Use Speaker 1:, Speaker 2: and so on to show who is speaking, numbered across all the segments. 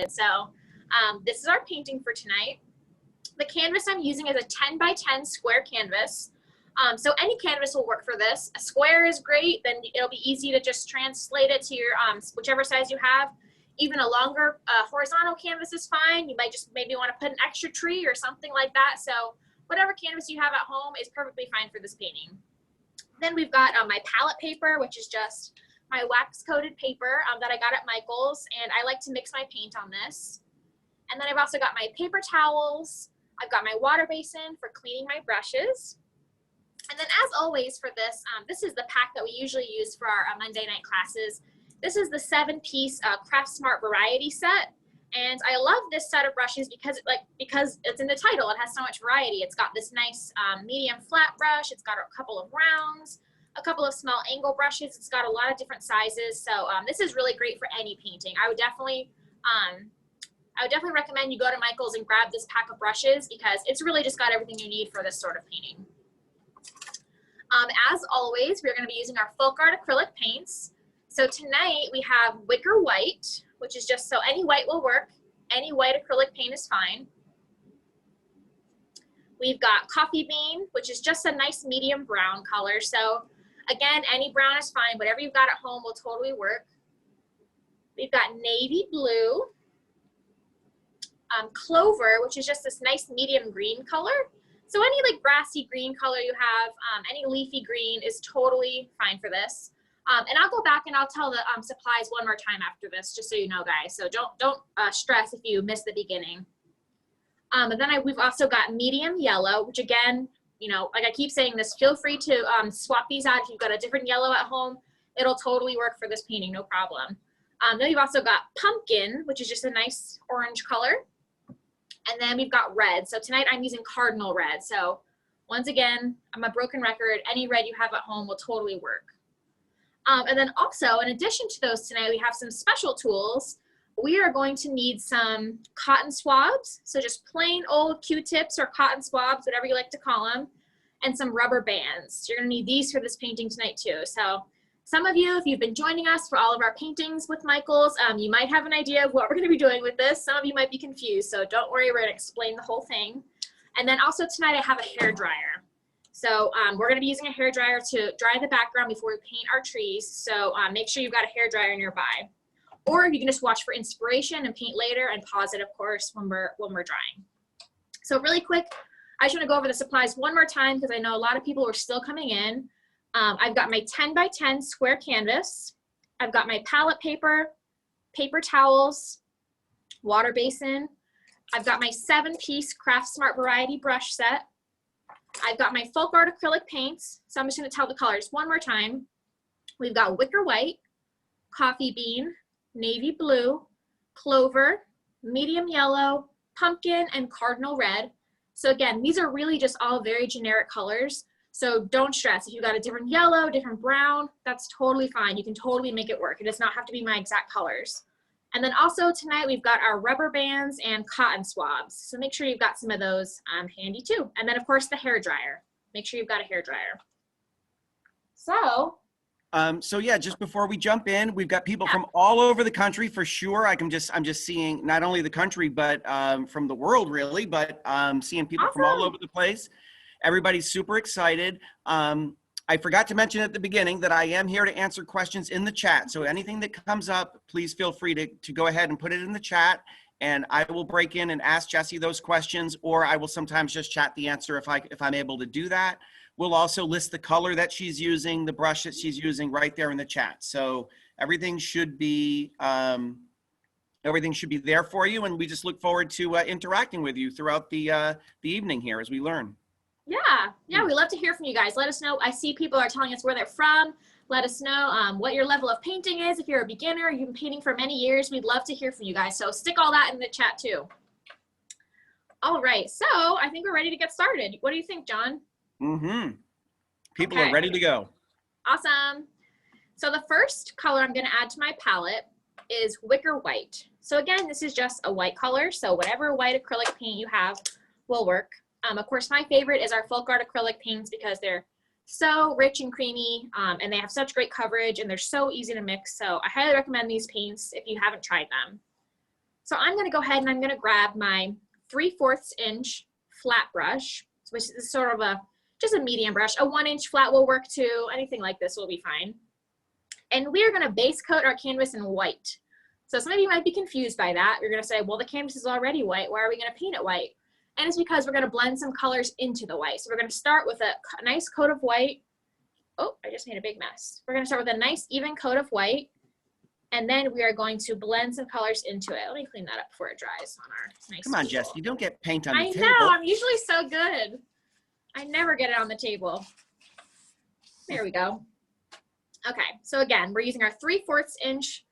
Speaker 1: So this is our painting for tonight. The canvas I'm using is a 10 by 10 square canvas. So any canvas will work for this. A square is great, then it'll be easy to just translate it to your whichever size you have. Even a longer horizontal canvas is fine. You might just maybe want to put an extra tree or something like that. So whatever canvas you have at home is perfectly fine for this painting. Then we've got my palette paper, which is just my wax coated paper that I got at Michael's, and I like to mix my paint on this. And then I've also got my paper towels. I've got my water basin for cleaning my brushes. And then as always for this, this is the pack that we usually use for our Monday night classes. This is the 7-piece Craft Smart variety set. And I love this set of brushes because it's in the title. It has so much variety. It's got this nice medium flat brush. It's got a couple of rounds, a couple of small angle brushes. It's got a lot of different sizes. So this is really great for any painting. I would definitely recommend you go to Michael's and grab this pack of brushes because it's really just got everything you need for this sort of painting. As always, we're going to be using our FolkArt acrylic paints. So tonight we have Wicker white, which is just so any white will work. Any white acrylic paint is fine. We've got Coffee Bean, which is just a nice medium brown color. So again, any brown is fine. Whatever you've got at home will totally work. We've got Navy Blue. Clover, which is just this nice medium green color. So any like grassy green color you have, any leafy green is totally fine for this. And I'll go back and I'll tell the supplies one more time after this, just so you know, guys. So don't stress if you miss the beginning. And then we've also got medium yellow, which again, you know, like I keep saying this, feel free to swap these out if you've got a different yellow at home. It'll totally work for this painting, no problem. Then we've also got pumpkin, which is just a nice orange color. And then we've got red. So tonight I'm using Cardinal red. So once again, I'm a broken record. Any red you have at home will totally work. And then also, in addition to those tonight, we have some special tools. We are going to need some cotton swabs. So just plain old Q-tips or cotton swabs, whatever you like to call them, and some rubber bands. You're gonna need these for this painting tonight too. So some of you, if you've been joining us for all of our paintings with Michael's, you might have an idea of what we're gonna be doing with this. Some of you might be confused, so don't worry, we're gonna explain the whole thing. And then also tonight I have a hair dryer. So we're gonna be using a hair dryer to dry the background before we paint our trees. So make sure you've got a hair dryer nearby. Or you can just watch for inspiration and paint later and pause it, of course, when we're drying. So really quick, I just wanna go over the supplies one more time because I know a lot of people are still coming in. I've got my 10 by 10 square canvas. I've got my palette paper, paper towels, water basin. I've got my 7-piece Craft Smart variety brush set. I've got my FolkArt acrylic paints. So I'm just gonna tell the colors one more time. We've got Wicker white, Coffee bean, Navy blue, Clover, medium yellow, pumpkin, and Cardinal red. So again, these are really just all very generic colors. So don't stress. If you've got a different yellow, different brown, that's totally fine. You can totally make it work. It does not have to be my exact colors. And then also tonight we've got our rubber bands and cotton swabs. So make sure you've got some of those handy too. And then of course the hair dryer. Make sure you've got a hair dryer.
Speaker 2: So yeah, just before we jump in, we've got people from all over the country for sure. I'm just seeing not only the country, but from the world really, but seeing people from all over the place. Everybody's super excited. I forgot to mention at the beginning that I am here to answer questions in the chat. So anything that comes up, please feel free to go ahead and put it in the chat, and I will break in and ask Jessie those questions, or I will sometimes just chat the answer if I'm able to do that. We'll also list the color that she's using, the brush that she's using right there in the chat. So everything should be there for you, and we just look forward to interacting with you throughout the evening here as we learn.
Speaker 1: Yeah, we love to hear from you guys. Let us know. I see people are telling us where they're from. Let us know what your level of painting is. If you're a beginner, you've been painting for many years, we'd love to hear from you guys. So stick all that in the chat too. All right, so I think we're ready to get started. What do you think, John?
Speaker 2: People are ready to go.
Speaker 1: Awesome. So the first color I'm gonna add to my palette is Wicker white. So again, this is just a white color. So whatever white acrylic paint you have will work. Of course, my favorite is our FolkArt acrylic paints because they're so rich and creamy and they have such great coverage and they're so easy to mix. So I highly recommend these paints if you haven't tried them. So I'm going to go ahead and I'm going to grab my 3/4 inch flat brush, which is sort of just a medium brush. A 1-inch flat will work too. Anything like this will be fine. And we are going to base coat our canvas in white. So some of you might be confused by that. You're going to say, well, the canvas is already white. Why are we going to paint it white? And it's because we're going to blend some colors into the white. So we're going to start with a nice coat of white. Oh, I just made a big mess. We're going to start with a nice even coat of white. And then we are going to blend some colors into it. Let me clean that up before it dries on our nice
Speaker 2: Come on,
Speaker 1: table.
Speaker 2: Jess, you don't get paint on the table.
Speaker 1: I know, I'm usually so good. I never get it on the table. There we go. Okay, so again, we're using our 3/4 inch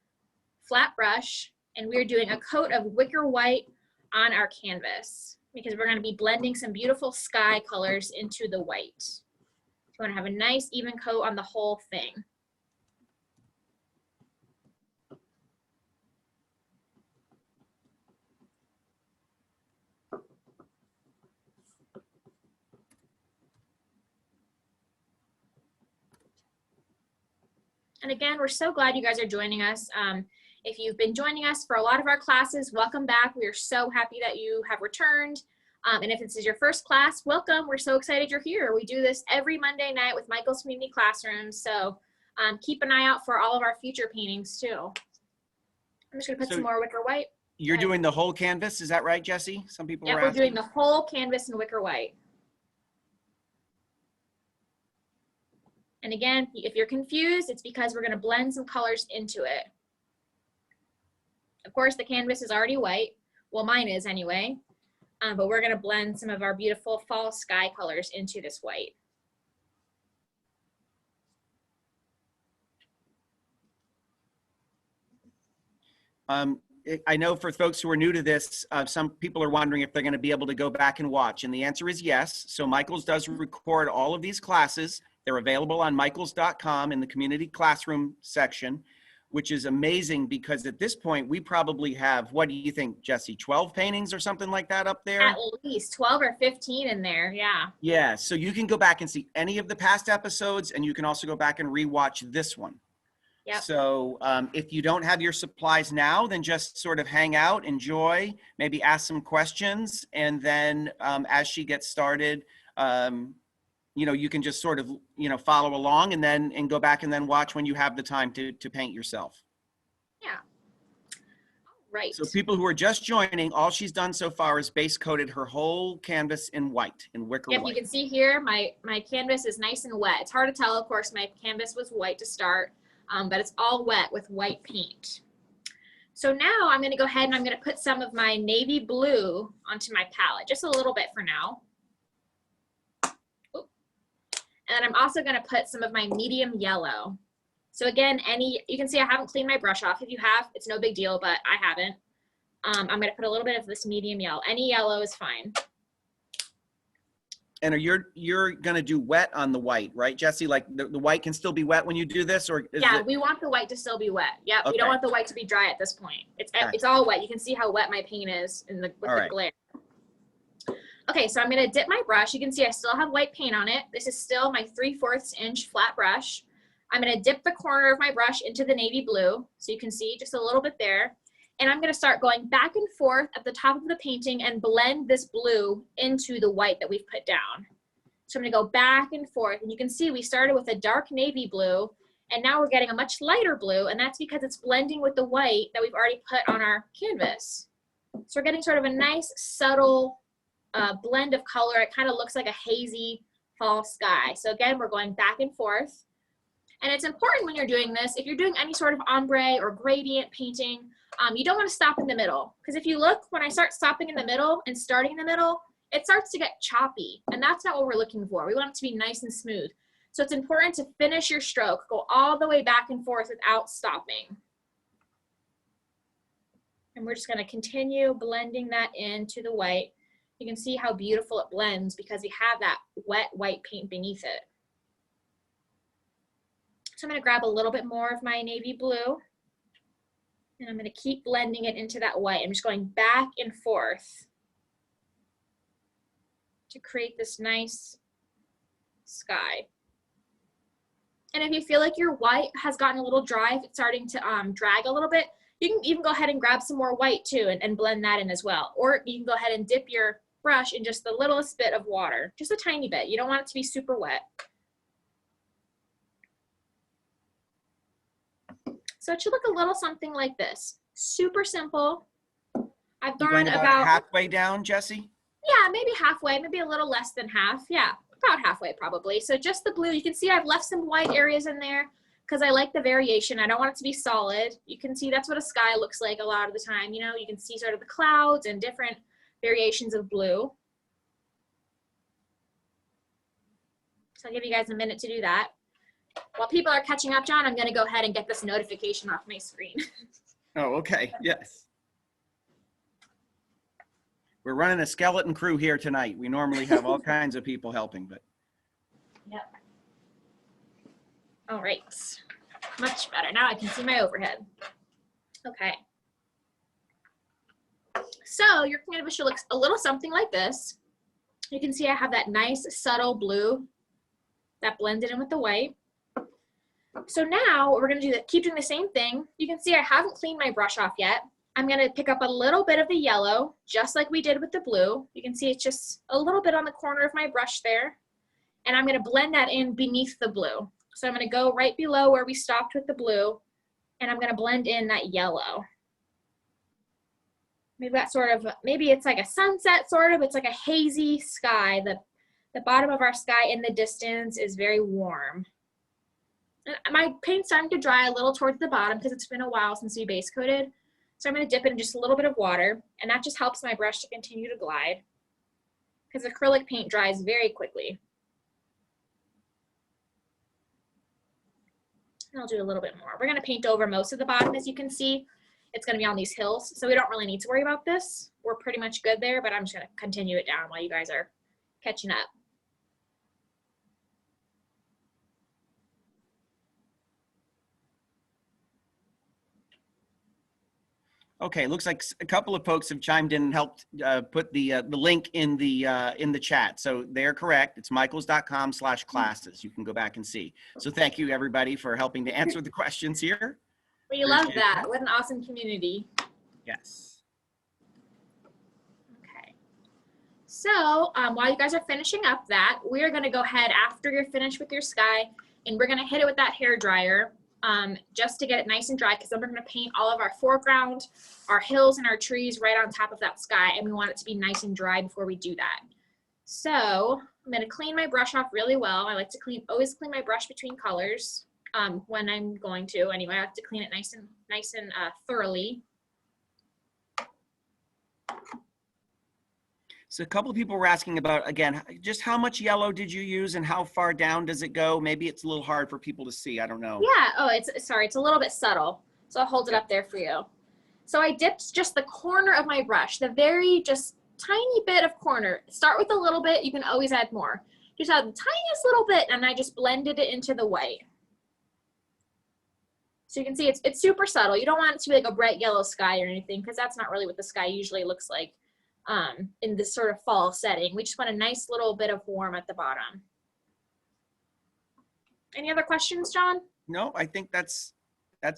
Speaker 1: flat brush, and we're doing a coat of wicker white on our canvas because we're going to be blending some beautiful sky colors into the white. You want to have a nice even coat on the whole thing. And again, we're so glad you guys are joining us. If you've been joining us for a lot of our classes, welcome back. We are so happy that you have returned. And if this is your first class, welcome. We're so excited you're here. We do this every Monday night with Michael's Community Classrooms. So keep an eye out for all of our future paintings too. I'm just gonna put some more wicker white.
Speaker 2: You're doing the whole canvas, is that right, Jesse? Some people are
Speaker 1: we're
Speaker 2: asking.
Speaker 1: doing the whole canvas in wicker white. And again, if you're confused, it's because we're gonna blend some colors into it. Of course, the canvas is already white. Well, mine is anyway. But we're gonna blend some of our beautiful fall sky colors into this white.
Speaker 2: I know for folks who are new to this, some people are wondering if they're going to be able to go back and watch, and the answer is yes. So Michael's does record all of these classes. They're available on michaels.com in the community classroom section, which is amazing because at this point we probably have, what do you think, Jesse, 12 paintings or something like that up there?
Speaker 1: At least 12 or 15 in there, yeah.
Speaker 2: Yeah, so you can go back and see any of the past episodes, and you can also go back and rewatch this one.
Speaker 1: Yep.
Speaker 2: So if you don't have your supplies now, then just sort of hang out, enjoy, maybe ask some questions. And then as she gets started, you know, you can just sort of, you know, follow along and go back and then watch when you have the time to paint yourself.
Speaker 1: Yeah. Right.
Speaker 2: So people who are just joining, all she's done so far is base coated her whole canvas in white, in wicker white.
Speaker 1: You can see here, my canvas is nice and wet. It's hard to tell, of course, my canvas was white to start. But it's all wet with white paint. So now I'm going to go ahead and I'm going to put some of my navy blue onto my palette, just a little bit for now. Oop. And then I'm also going to put some of my medium yellow. So again, you can see I haven't cleaned my brush off. If you have, it's no big deal, but I haven't. I'm going to put a little bit of this medium yellow. Any yellow is fine.
Speaker 2: And you're going to do wet on the white, right, Jesse? Like the white can still be wet when you do this, or is
Speaker 1: yeah, we want the white to still be wet. Yep,
Speaker 2: okay.
Speaker 1: We don't want the white to be dry at this point. It's all wet. You can see how wet my paint is with the glare. Okay, so I'm going to dip my brush. You can see I still have white paint on it. This is still my 3/4 inch flat brush. I'm going to dip the corner of my brush into the navy blue, so you can see just a little bit there. And I'm going to start going back and forth at the top of the painting and blend this blue into the white that we've put down. So I'm going to go back and forth. And you can see we started with a dark navy blue, and now we're getting a much lighter blue, and that's because it's blending with the white that we've already put on our canvas. So we're getting sort of a nice, subtle blend of color. It kind of looks like a hazy fall sky. So again, we're going back and forth. And it's important when you're doing this, if you're doing any sort of ombre or gradient painting, you don't want to stop in the middle, because if you look, when I start stopping in the middle and starting in the middle, it starts to get choppy, and that's not what we're looking for. We want it to be nice and smooth. So it's important to finish your stroke, go all the way back and forth without stopping. And we're just going to continue blending that into the white. You can see how beautiful it blends because we have that wet white paint beneath it. So I'm going to grab a little bit more of my navy blue. And I'm going to keep blending it into that white. I'm just going back and forth to create this nice sky. And if you feel like your white has gotten a little dry, if it's starting to drag a little bit, You can even go ahead and grab some more white too and blend that in as well. Or you can go ahead and dip your brush in just the littlest bit of water, just a tiny bit. You don't want it to be super wet. So it should look a little something like this. Super simple. I've gone about
Speaker 2: halfway down, Jessie?
Speaker 1: Yeah, maybe halfway, maybe a little less than half. Yeah, about halfway probably. So just the blue, you can see I've left some white areas in there because I like the variation. I don't want it to be solid. You can see that's what a sky looks like a lot of the time. You know, you can see sort of the clouds and different variations of blue. So I'll give you guys a minute to do that. While people are catching up, John, I'm going to go ahead and get this notification off my screen.
Speaker 2: Oh, okay. Yes. We're running a skeleton crew here tonight. We normally have all kinds of people helping, but.
Speaker 1: Yep. All right. Much better. Now I can see my overhead. Okay. So your canvas should look a little something like this. You can see I have that nice subtle blue that blended in with the white. So now what we're going to do, keep doing the same thing. You can see I haven't cleaned my brush off yet. I'm going to pick up a little bit of the yellow, just like we did with the blue. You can see it's just a little bit on the corner of my brush there. And I'm going to blend that in beneath the blue. So I'm going to go right below where we stopped with the blue, and I'm going to blend in that yellow. Maybe that sort of, maybe it's like a sunset sort of, it's like a hazy sky. The bottom of our sky in the distance is very warm. And my paint's starting to dry a little towards the bottom because it's been a while since we base coated. So I'm going to dip it in just a little bit of water, and that just helps my brush to continue to glide because acrylic paint dries very quickly. And I'll do a little bit more. We're going to paint over most of the bottom, as you can see. It's going to be on these hills, so we don't really need to worry about this. We're pretty much good there, but I'm just going to continue it down while you guys are catching up.
Speaker 2: Okay, looks like a couple of folks have chimed in and helped put the link in the chat. So they're correct. It's michaels.com/classes. You can go back and see. So thank you everybody for helping to answer the questions here.
Speaker 1: We love that. What an awesome community.
Speaker 2: Yes.
Speaker 1: Okay. So while you guys are finishing up that, we're going to go ahead after you're finished with your sky, and we're going to hit it with that hair dryer. Just to get it nice and dry, because then we're going to paint all of our foreground, our hills and our trees right on top of that sky, and we want it to be nice and dry before we do that. So I'm going to clean my brush off really well. I like to always clean my brush between colors when I'm going to. Anyway, I have to clean it nice and thoroughly.
Speaker 2: So a couple of people were asking about, again, just how much yellow did you use and how far down does it go? Maybe it's a little hard for people to see. I don't know.
Speaker 1: Yeah. Oh, sorry. It's a little bit subtle. So I'll hold it up there for you. So I dipped just the corner of my brush, the very just tiny bit of corner. Start with a little bit. You can always add more. Just add the tiniest little bit, and I just blended it into the white. So you can see it's super subtle. You don't want it to be like a bright yellow sky or anything, because that's not really what the sky usually looks like. In this sort of fall setting. We just want a nice little bit of warm at the bottom. Any other questions, John?
Speaker 2: No, I think that's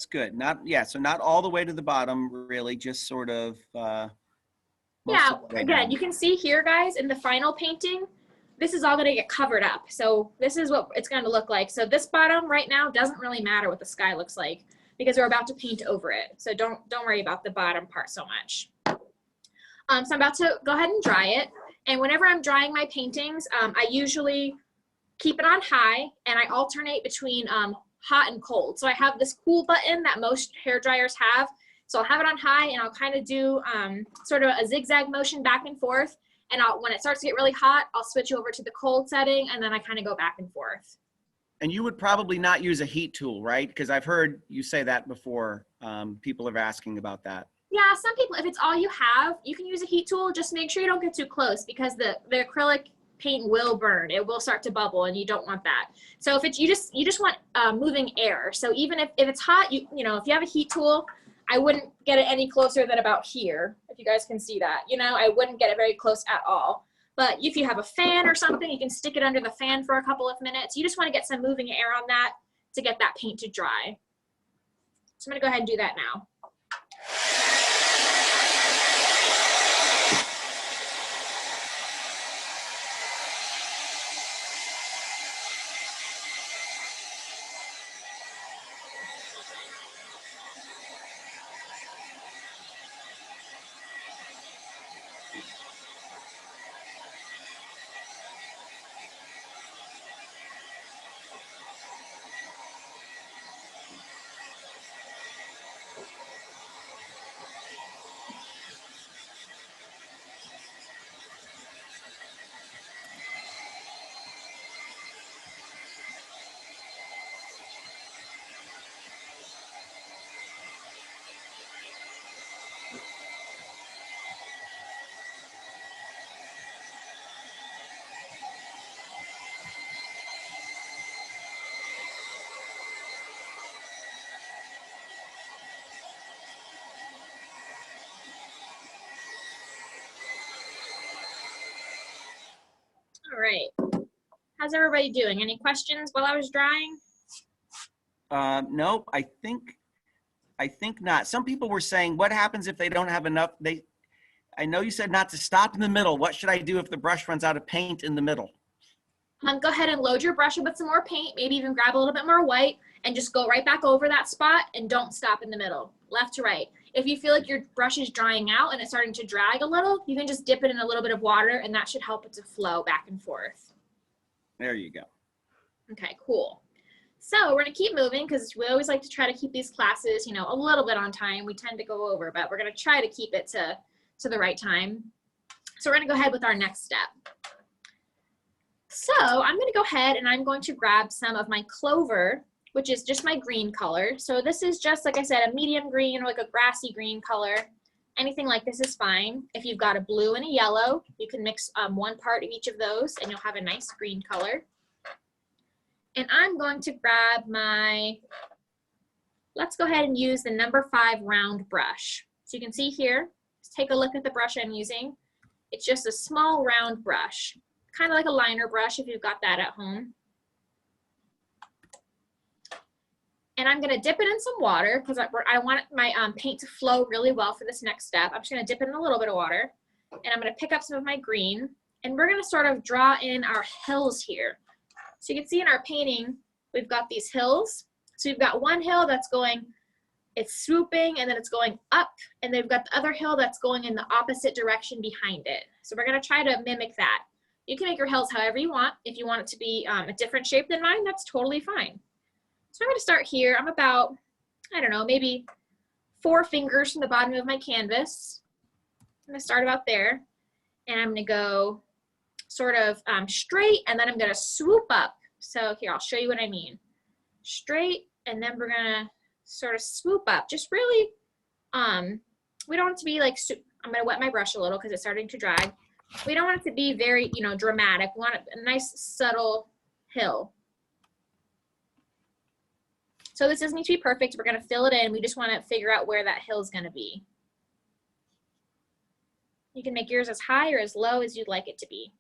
Speaker 2: good. So not all the way to the bottom, really, just sort of
Speaker 1: yeah, again, you can see here, guys, in the final painting, this is all going to get covered up. So this is what it's going to look like. So this bottom right now doesn't really matter what the sky looks like because we're about to paint over it. So don't worry about the bottom part so much. So I'm about to go ahead and dry it. And whenever I'm drying my paintings, I usually keep it on high, and I alternate between hot and cold. So I have this cool button that most hair dryers have. So I'll have it on high, and I'll kind of do sort of a zigzag motion back and forth. And when it starts to get really hot, I'll switch over to the cold setting, and then I kind of go back and forth.
Speaker 2: And you would probably not use a heat tool, right? Because I've heard you say that before. People are asking about that.
Speaker 1: Yeah, some people, if it's all you have, you can use a heat tool. Just make sure you don't get too close because the acrylic paint will burn. It will start to bubble, and you don't want that. So if you just want moving air. So even if it's hot, you know, if you have a heat tool, I wouldn't get it any closer than about here. If you guys can see that, you know, I wouldn't get it very close at all. But if you have a fan or something, you can stick it under the fan for a couple of minutes. You just want to get some moving air on that to get that paint to dry. So I'm going to go ahead and do that now. All right. How's everybody doing? Any questions while I was drying?
Speaker 2: Nope, I think not. Some people were saying, what happens if they don't have enough? I know you said not to stop in the middle. What should I do if the brush runs out of paint in the middle?
Speaker 1: Go ahead and load your brush up with some more paint, maybe even grab a little bit more white and just go right back over that spot and don't stop in the middle, left to right. If you feel like your brush is drying out and it's starting to drag a little, you can just dip it in a little bit of water and that should help it to flow back and forth.
Speaker 2: There you go.
Speaker 1: Okay, cool. So we're gonna keep moving because we always like to try to keep these classes, you know, a little bit on time. We tend to go over, but we're gonna try to keep it to the right time. So we're gonna go ahead with our next step. So I'm gonna go ahead and I'm going to grab some of my Clover, which is just my green color. So this is just, like I said, a medium green or like a grassy green color. Anything like this is fine. If you've got a blue and a yellow, you can mix one part of each of those and you'll have a nice green color. And I'm going to grab my, let's go ahead and use the number 5 round brush. So you can see here, let's take a look at the brush I'm using. It's just a small round brush, kind of like a liner brush if you've got that at home. And I'm gonna dip it in some water because I want my paint to flow really well for this next step. I'm just gonna dip it in a little bit of water and I'm gonna pick up some of my green and we're gonna sort of draw in our hills here. So you can see in our painting, we've got these hills. So you've got one hill that's going, it's swooping and then it's going up and then we've got the other hill that's going in the opposite direction behind it. So we're gonna try to mimic that. You can make your hills however you want. If you want it to be a different shape than mine, that's totally fine. So I'm gonna start here. I'm about, I don't know, maybe 4 fingers from the bottom of my canvas. I'm gonna start about there. And I'm gonna go sort of straight and then I'm gonna swoop up. So here, I'll show you what I mean. Straight and then we're gonna sort of swoop up. Just really, we don't want it to be like, I'm gonna wet my brush a little because it's starting to drag. We don't want it to be very, you know, dramatic. We want a nice subtle hill. So this doesn't need to be perfect. We're gonna fill it in. We just wanna figure out where that hill is gonna be. You can make yours as high or as low as you'd like it to be.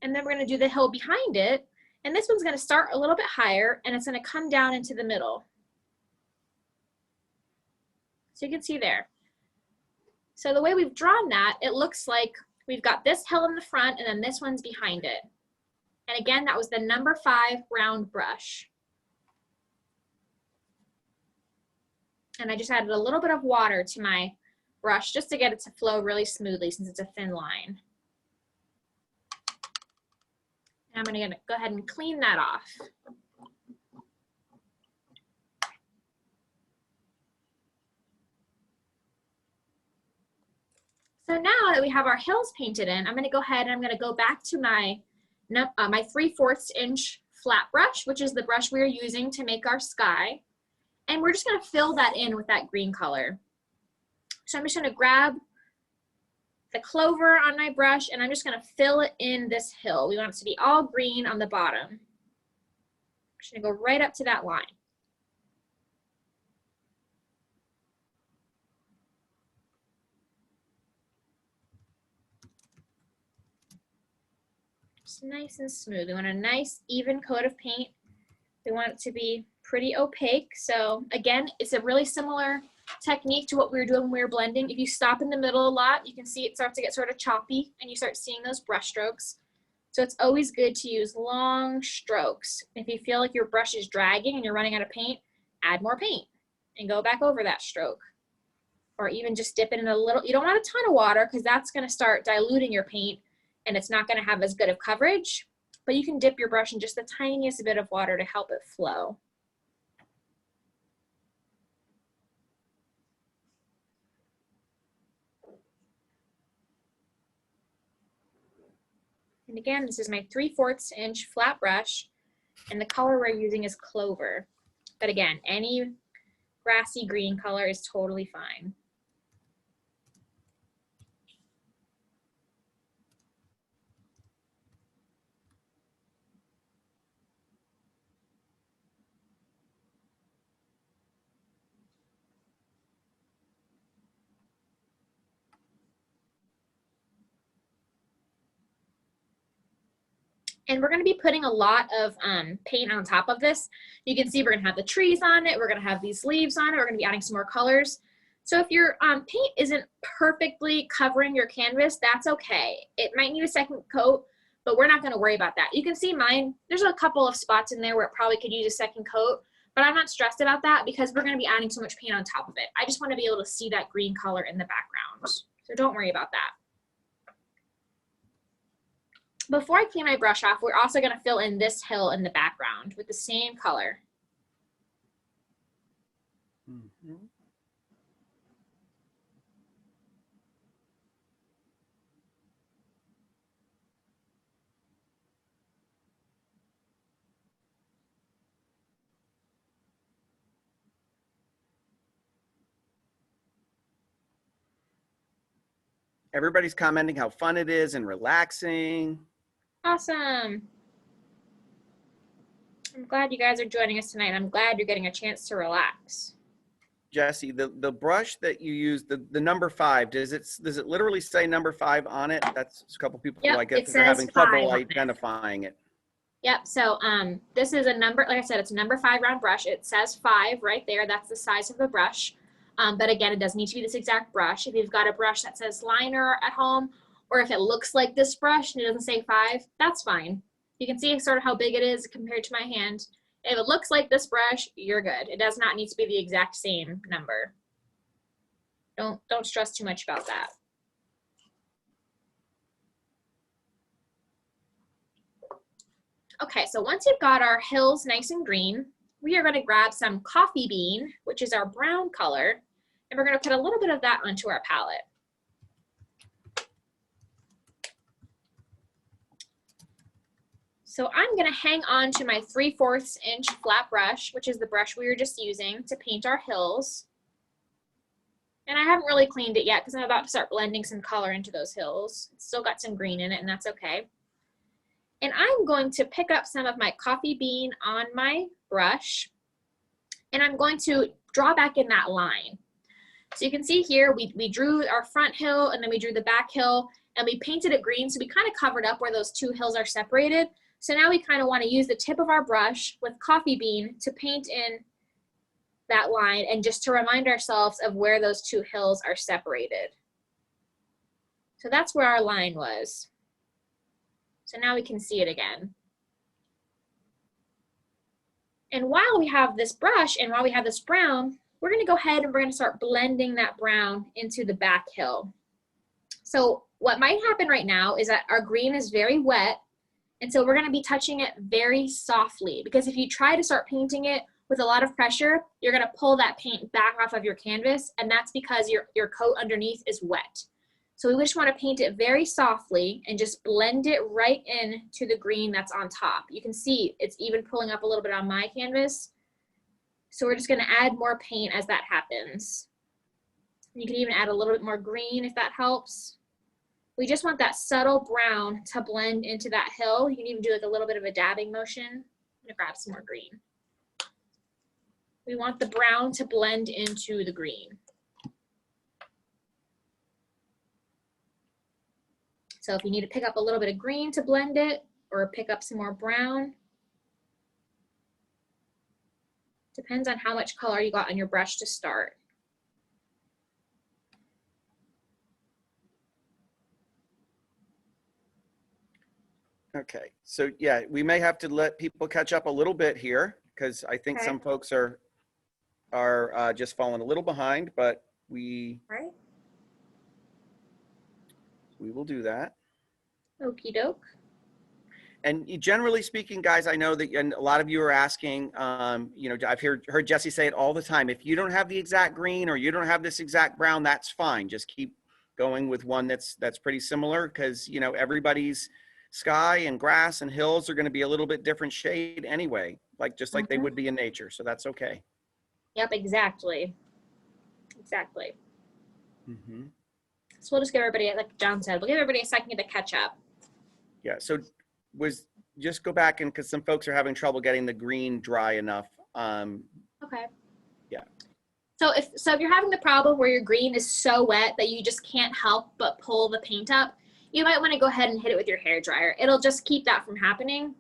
Speaker 1: And then we're gonna do the hill behind it. And this one's gonna start a little bit higher and it's gonna come down into the middle. So you can see there. So the way we've drawn that, it looks like we've got this hill in the front and then this one's behind it. And again, that was the number 5 round brush. And I just added a little bit of water to my brush just to get it to flow really smoothly since it's a thin line. And I'm gonna go ahead and clean that off. So now that we have our hills painted in, I'm gonna go ahead and I'm gonna go back to my 3/4 inch flat brush, which is the brush we're using to make our sky. And we're just gonna fill that in with that green color. So I'm just gonna grab the Clover on my brush and I'm just gonna fill it in this hill. We want it to be all green on the bottom. I'm just gonna go right up to that line. Just nice and smooth. We want a nice even coat of paint. We want it to be pretty opaque. So again, it's a really similar technique to what we were doing when we were blending. If you stop in the middle a lot, you can see it starts to get sort of choppy and you start seeing those brush strokes. So it's always good to use long strokes. If you feel like your brush is dragging and you're running out of paint, add more paint and go back over that stroke. Or even just dip it in a little, you don't want a ton of water because that's going to start diluting your paint and it's not going to have as good of coverage, but you can dip your brush in just the tiniest bit of water to help it flow. And again, this is my 3/4 inch flat brush, and the color we're using is Clover. But again, any grassy green color is totally fine. And we're going to be putting a lot of paint on top of this. You can see we're going to have the trees on it. We're going to have these leaves on it. We're going to be adding some more colors. So if your paint isn't perfectly covering your canvas, that's okay. It might need a second coat, but we're not going to worry about that. You can see mine. There's a couple of spots in there where it probably could use a second coat, but I'm not stressed about that because we're going to be adding so much paint on top of it. I just want to be able to see that green color in the background. So don't worry about that. Before I clean my brush off, we're also going to fill in this hill in the background with the same color.
Speaker 2: Mm-hmm. Everybody's commenting how fun it is and relaxing.
Speaker 1: Awesome. I'm glad you guys are joining us tonight. I'm glad you're getting a chance to relax.
Speaker 2: Jesse, the brush that you use, the number 5, does it literally say number 5 on it? That's a couple people,
Speaker 1: Yep,
Speaker 2: I guess,
Speaker 1: it
Speaker 2: are having
Speaker 1: says
Speaker 2: trouble
Speaker 1: 5 on
Speaker 2: identifying it.
Speaker 1: Yep, so this is a number, like I said, it's a number 5 round brush. It says 5 right there. That's the size of the brush. But again, it doesn't need to be this exact brush. If you've got a brush that says liner at home, or if it looks like this brush and it doesn't say 5, that's fine. You can see sort of how big it is compared to my hand. If it looks like this brush, you're good. It does not need to be the exact same number. Don't stress too much about that. Okay, so once you've got our hills nice and green, we are going to grab some coffee bean, which is our brown color, and we're going to put a little bit of that onto our palette. So I'm going to hang on to my 3/4 inch flat brush, which is the brush we were just using to paint our hills. And I haven't really cleaned it yet because I'm about to start blending some color into those hills. It's still got some green in it, and that's okay. And I'm going to pick up some of my coffee bean on my brush, and I'm going to draw back in that line. So you can see here, we drew our front hill, and then we drew the back hill, and we painted it green, so we kind of covered up where those two hills are separated. So now we kind of want to use the tip of our brush with coffee bean to paint in that line and just to remind ourselves of where those two hills are separated. So that's where our line was. So now we can see it again. And while we have this brush and while we have this brown, we're going to go ahead and we're going to start blending that brown into the back hill. So what might happen right now is that our green is very wet, and so we're going to be touching it very softly, because if you try to start painting it with a lot of pressure, you're going to pull that paint back off of your canvas, and that's because your coat underneath is wet. So we just want to paint it very softly and just blend it right in to the green that's on top. You can see it's even pulling up a little bit on my canvas. So we're just going to add more paint as that happens. You can even add a little bit more green if that helps. We just want that subtle brown to blend into that hill. You can even do like a little bit of a dabbing motion. I'm going to grab some more green. We want the brown to blend into the green. So if you need to pick up a little bit of green to blend it, or pick up some more brown. Depends on how much color you got on your brush to start.
Speaker 2: Okay, so yeah, we may have to let people catch up a little bit here because I think some folks are just falling a little behind, but we will do that.
Speaker 1: Okie doke.
Speaker 2: And generally speaking, guys, I know that, and a lot of you are asking, you know, I've heard Jesse say it all the time. If you don't have the exact green or you don't have this exact brown, that's fine. Just keep going with one that's pretty similar, because, you know, everybody's sky and grass and hills are going to be a little bit different shade anyway, like just like they would be in nature. So that's okay.
Speaker 1: Yep, exactly. Exactly.
Speaker 2: Mm-hmm.
Speaker 1: So we'll just give everybody, like John said, we'll give everybody a second to catch up.
Speaker 2: Yeah, so just go back, and because some folks are having trouble getting the green dry enough.
Speaker 1: Okay.
Speaker 2: Yeah.
Speaker 1: So if you're having the problem where your green is so wet that you just can't help but pull the paint up, you might want to go ahead and hit it with your hair dryer. It'll just keep that from happening.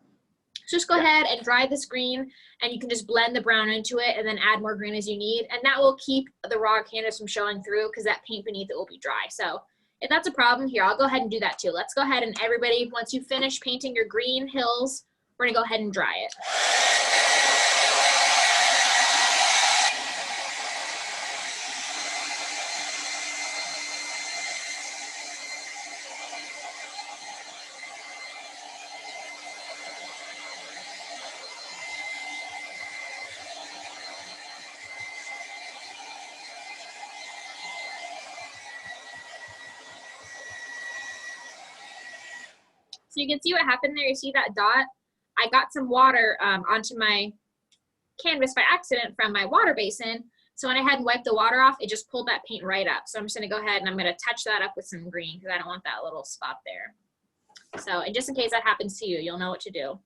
Speaker 1: So just go ahead and dry this green, and you can just blend the brown into it and then add more green as you need. And that will keep the raw canvas from showing through because that paint beneath it will be dry. So if that's a problem here, I'll go ahead and do that too. Let's go ahead and everybody, once you finish painting your green hills, we're gonna go ahead and dry it. So you can see what happened there. You see that dot? I got some water onto my canvas by accident from my water basin. So when I had wiped the water off, it just pulled that paint right up. So I'm just gonna go ahead and I'm gonna touch that up with some green because I don't want that little spot there. So, and just in case that happens to you, you'll know what to do.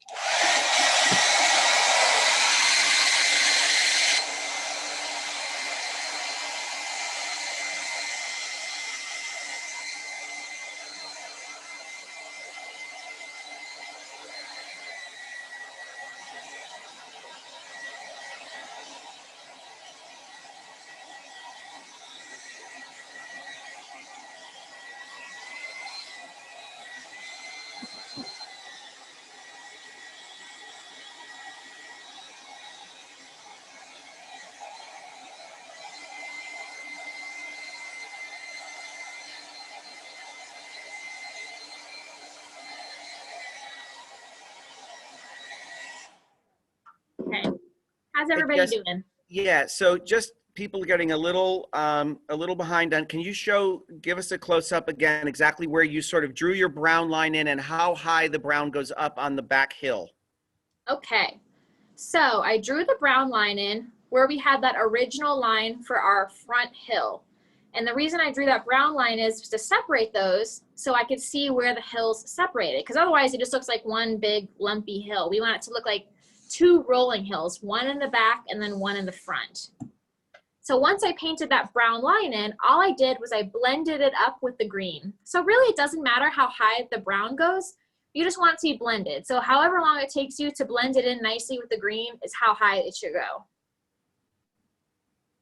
Speaker 1: Okay, how's everybody doing?
Speaker 2: Yeah, so just people getting a little behind on. Can you give us a close up again, exactly where you sort of drew your brown line in and how high the brown goes up on the back hill?
Speaker 1: Okay, so I drew the brown line in where we had that original line for our front hill. And the reason I drew that brown line is to separate those so I could see where the hills separated, because otherwise it just looks like one big lumpy hill. We want it to look like two rolling hills, one in the back and then one in the front. So once I painted that brown line in, all I did was I blended it up with the green. So really it doesn't matter how high the brown goes, you just want it to be blended. So however long it takes you to blend it in nicely with the green is how high it should go.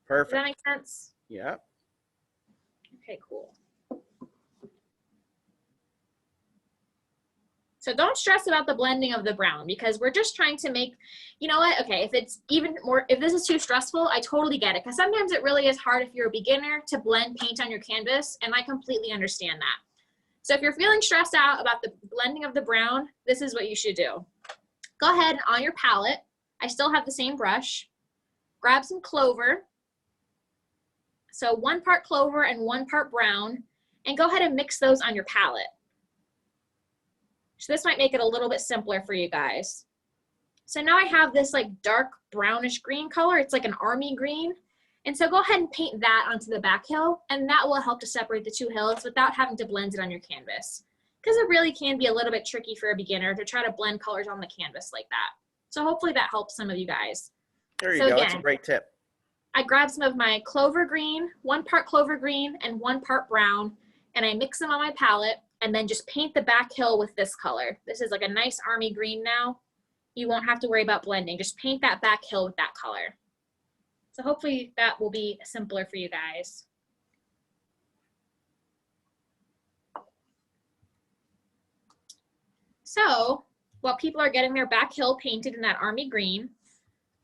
Speaker 2: Perfect.
Speaker 1: Does that make sense?
Speaker 2: Yeah.
Speaker 1: Okay, cool. So don't stress about the blending of the brown because we're just trying to make, you know what, okay, if it's even more, if this is too stressful, I totally get it. Because sometimes it really is hard if you're a beginner to blend paint on your canvas, and I completely understand that. So if you're feeling stressed out about the blending of the brown, this is what you should do. Go ahead on your palette, I still have the same brush, grab some Clover. So 1 part Clover and 1 part brown, and go ahead and mix those on your palette. So this might make it a little bit simpler for you guys. So now I have this like dark brownish green color. It's like an army green. And so go ahead and paint that onto the back hill, and that will help to separate the two hills without having to blend it on your canvas. Because it really can be a little bit tricky for a beginner to try to blend colors on the canvas like that. So hopefully that helps some of you guys.
Speaker 2: There you go, that's a great tip.
Speaker 1: I grabbed some of my Clover green, 1 part Clover green and 1 part brown, and I mix them on my palette and then just paint the back hill with this color. This is like a nice army green now. You won't have to worry about blending. Just paint that back hill with that color. So hopefully that will be simpler for you guys. So while people are getting their back hill painted in that army green,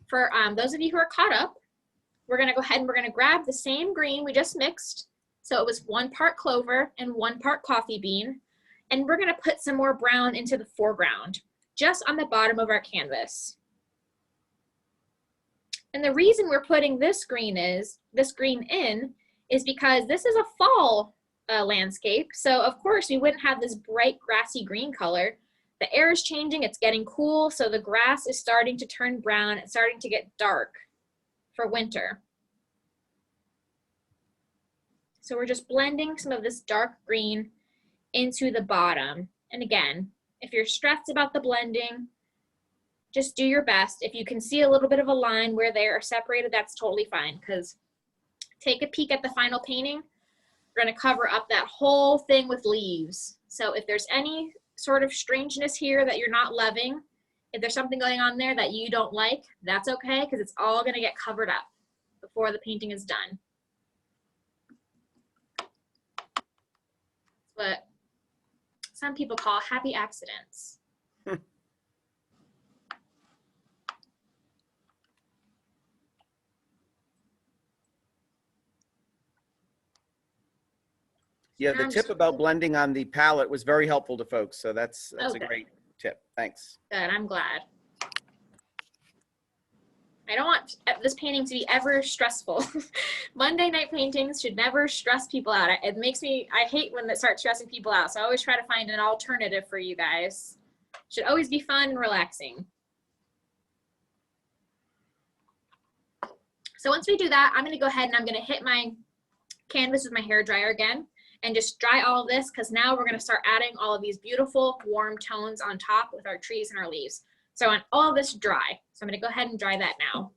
Speaker 1: for those of you who are caught up, we're gonna go ahead and we're gonna grab the same green we just mixed. So it was 1 part clover and 1 part coffee bean. And we're gonna put some more brown into the foreground, just on the bottom of our canvas. And the reason we're putting this green in is because this is a fall landscape. So of course we wouldn't have this bright grassy green color. The air is changing, it's getting cool, so the grass is starting to turn brown, it's starting to get dark for winter. So we're just blending some of this dark green into the bottom. And again, if you're stressed about the blending, just do your best. If you can see a little bit of a line where they are separated, that's totally fine, because take a peek at the final painting. We're going to cover up that whole thing with leaves. So if there's any sort of strangeness here that you're not loving, if there's something going on there that you don't like, that's okay, because it's all going to get covered up before the painting is done. That's what some people call happy accidents.
Speaker 2: Yeah, the tip about blending on the palette was very helpful to folks. So that's a great tip. Thanks.
Speaker 1: Good, I'm glad. I don't want this painting to be ever stressful. Monday night paintings should never stress people out. It makes me, I hate when it starts stressing people out. So I always try to find an alternative for you guys. Should always be fun and relaxing. So once we do that, I'm gonna go ahead and I'm gonna hit my canvas with my hairdryer again and just dry all of this, because now we're gonna start adding all of these beautiful warm tones on top with our trees and our leaves. So I want all of this dry. So I'm gonna go ahead and dry that now.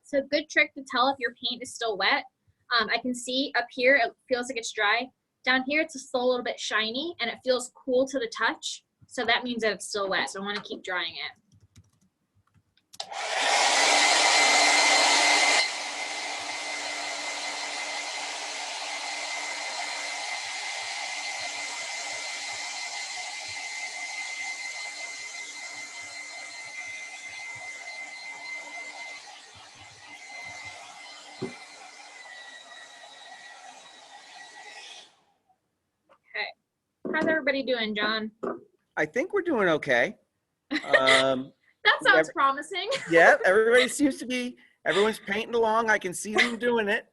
Speaker 1: So a good trick to tell if your paint is still wet, I can see up here, it feels like it's dry. Down here, it's still a little bit shiny and it feels cool to the touch. So that means that it's still wet. So I want to keep drying it. How's everybody doing, John?
Speaker 2: I think we're doing okay.
Speaker 1: That sounds promising.
Speaker 2: Yeah, everybody seems to be, everyone's painting along. I can see them doing it.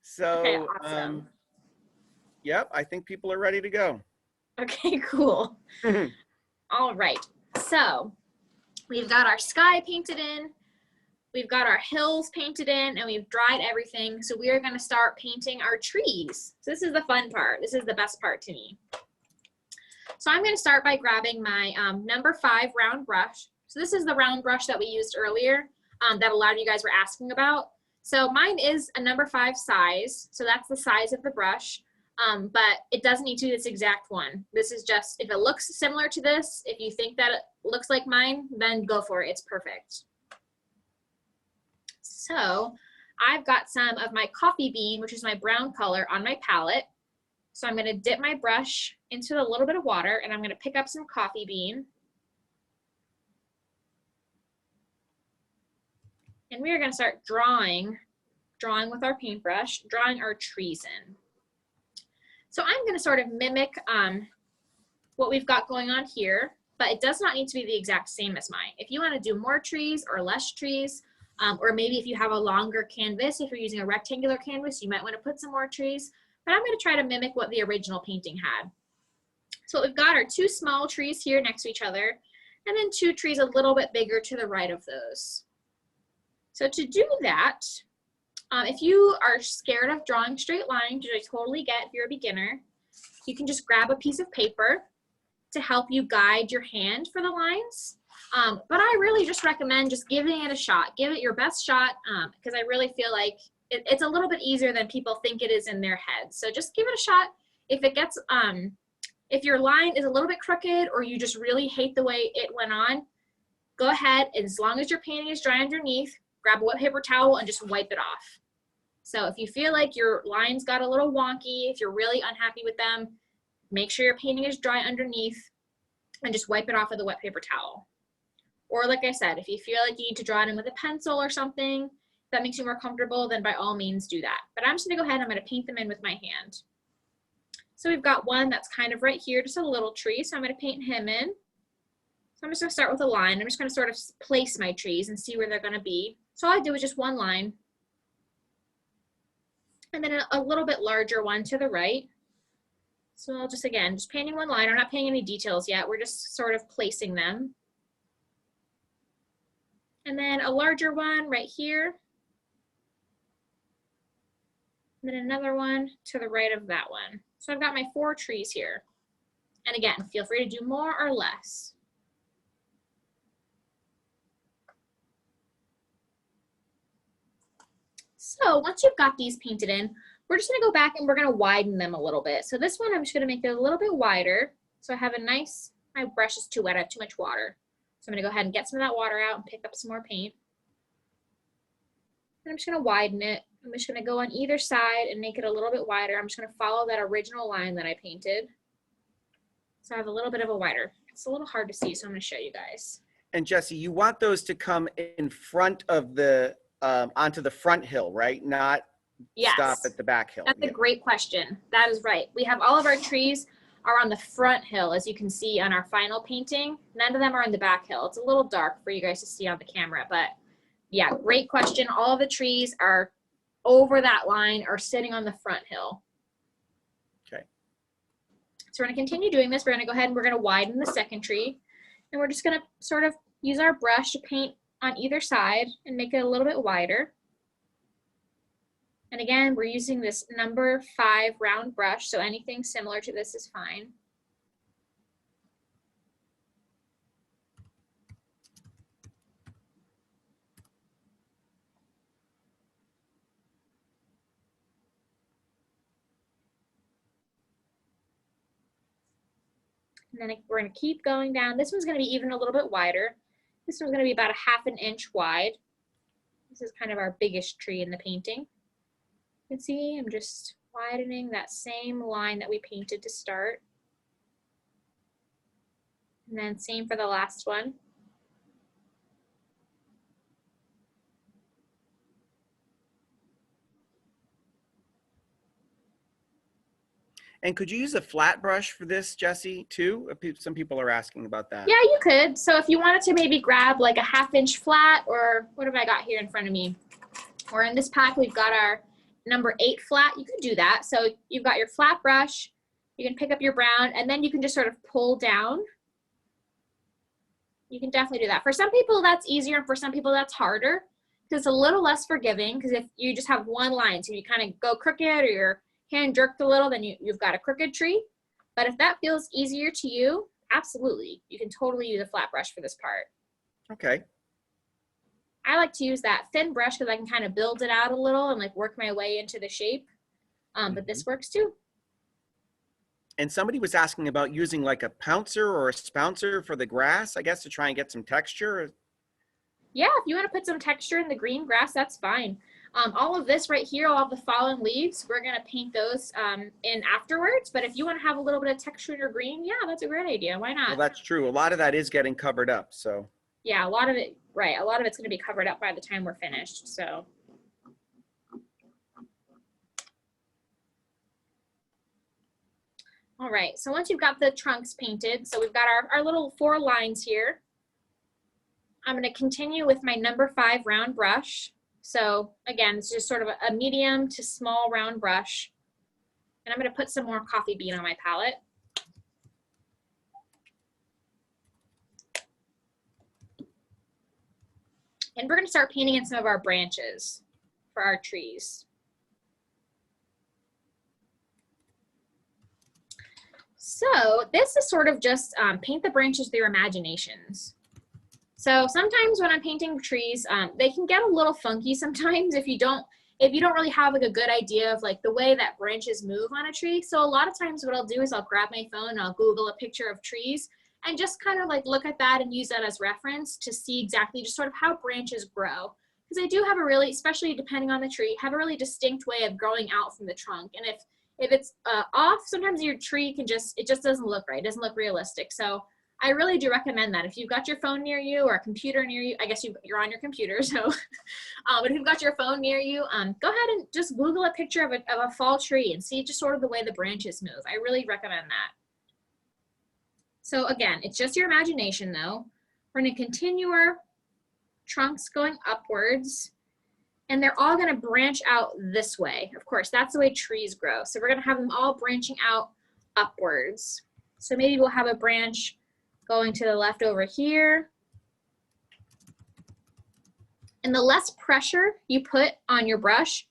Speaker 2: So,
Speaker 1: okay, awesome.
Speaker 2: Yep, I think people are ready to go.
Speaker 1: Okay, cool. All right, so we've got our sky painted in, we've got our hills painted in, and we've dried everything. So we are going to start painting our trees. So this is the fun part. This is the best part to me. So I'm going to start by grabbing my number 5 round brush. So this is the round brush that we used earlier that a lot of you guys were asking about. So mine is a number 5 size. So that's the size of the brush, but it doesn't need to be this exact one. This is just, if it looks similar to this, if you think that it looks like mine, then go for it. It's perfect. So I've got some of my coffee bean, which is my brown color, on my palette. So I'm going to dip my brush into a little bit of water and I'm going to pick up some coffee bean. And we are going to start drawing with our paintbrush, drawing our trees in. So I'm going to sort of mimic what we've got going on here, but it does not need to be the exact same as mine. If you want to do more trees or less trees, or maybe if you have a longer canvas, if you're using a rectangular canvas, you might want to put some more trees, but I'm going to try to mimic what the original painting had. So we've got our 2 small trees here next to each other, and then 2 trees a little bit bigger to the right of those. So to do that, if you are scared of drawing straight lines, which I totally get if you're a beginner, you can just grab a piece of paper to help you guide your hand for the lines. But I really just recommend just giving it a shot. Give it your best shot, because I really feel like it's a little bit easier than people think it is in their heads. So just give it a shot. If it gets, if your line is a little bit crooked or you just really hate the way it went on, go ahead, and as long as your painting is dry underneath, grab a wet paper towel and just wipe it off. So if you feel like your lines got a little wonky, if you're really unhappy with them, make sure your painting is dry underneath and just wipe it off with a wet paper towel. Or like I said, if you feel like you need to draw it in with a pencil or something that makes you more comfortable, then by all means do that. But I'm just gonna go ahead and I'm gonna paint them in with my hand. So we've got one that's kind of right here, just a little tree, so I'm gonna paint him in. So I'm just gonna start with a line. I'm just gonna sort of place my trees and see where they're gonna be. So all I do is just one line. And then a little bit larger one to the right. So I'll just, again, just painting one line. We're not painting any details yet. We're just sort of placing them. And then a larger one right here. And then another one to the right of that one. So I've got my 4 trees here. And again, feel free to do more or less. So once you've got these painted in, we're just gonna go back and we're gonna widen them a little bit. So this one, I'm just gonna make it a little bit wider. So I have a nice, my brush is too wet, I have too much water. So I'm gonna go ahead and get some of that water out and pick up some more paint. And I'm just gonna widen it. I'm just gonna go on either side and make it a little bit wider. I'm just gonna follow that original line that I painted. So I have a little bit of a wider. It's a little hard to see, so I'm gonna show you guys.
Speaker 2: And Jesse, you want those to come in front of the, onto the front hill, right? Not stop at the back hill.
Speaker 1: That's a great question. That is right. We have all of our trees are on the front hill, as you can see on our final painting. None of them are on the back hill. It's a little dark for you guys to see on the camera, but yeah, great question. All of the trees are over that line or sitting on the front hill.
Speaker 2: Okay.
Speaker 1: So we're gonna continue doing this. We're gonna go ahead and we're gonna widen the second tree. And we're just gonna sort of use our brush to paint on either side and make it a little bit wider. And again, we're using this number 5 round brush, so anything similar to this is fine. And then we're gonna keep going down. This one's gonna be even a little bit wider. This one's gonna be about a ½ inch wide. This is kind of our biggest tree in the painting. You can see I'm just widening that same line that we painted to start. And then same for the last one.
Speaker 2: And could you use a flat brush for this, Jesse, too? Some people are asking about that.
Speaker 1: Yeah, you could. So if you wanted to maybe grab like a ½ inch flat, or what have I got here in front of me? Or in this pack, we've got our number 8 flat. You could do that. So you've got your flat brush, you can pick up your brown, and then you can just sort of pull down. You can definitely do that. For some people, that's easier, and for some people, that's harder, because it's a little less forgiving, because if you just have one line, so you kind of go crooked or your hand jerked a little, then you've got a crooked tree. But if that feels easier to you, absolutely. You can totally use a flat brush for this part.
Speaker 2: Okay.
Speaker 1: I like to use that thin brush because I can kind of build it out a little and like work my way into the shape. But this works too.
Speaker 2: And somebody was asking about using like a pouncer or a spouncer for the grass, I guess, to try and get some texture.
Speaker 1: Yeah, if you want to put some texture in the green grass, that's fine. All of this right here, all of the fallen leaves, we're going to paint those in afterwards. But if you want to have a little bit of texture in your green, yeah, that's a great idea. Why not?
Speaker 2: Well, that's true. A lot of that is getting covered up, so.
Speaker 1: Yeah, a lot of it, right. A lot of it's going to be covered up by the time we're finished. So. All right, so once you've got the trunks painted, so we've got our little 4 lines here. I'm going to continue with my number 5 round brush. So again, it's just sort of a medium to small round brush. And I'm going to put some more coffee bean on my palette. And we're going to start painting in some of our branches for our trees. So this is sort of just paint the branches through your imaginations. So sometimes when I'm painting trees, they can get a little funky sometimes if you don't really have like a good idea of like the way that branches move on a tree. So a lot of times what I'll do is I'll grab my phone and I'll Google a picture of trees and just kind of like look at that and use that as reference to see exactly just sort of how branches grow. Because they do have a really, especially depending on the tree, have a really distinct way of growing out from the trunk. And if it's off, sometimes your tree can it just doesn't look right. It doesn't look realistic. So I really do recommend that. If you've got your phone near you or a computer near you, I guess you're on your computer, so, but if you've got your phone near you, go ahead and just Google a picture of a fall tree and see just sort of the way the branches move. I really recommend that. So again, it's just your imagination though. We're gonna continue our trunks going upwards, and they're all gonna branch out this way. Of course, that's the way trees grow. So we're gonna have them all branching out upwards. So maybe we'll have a branch going to the left over here. And the less pressure you put on your brush,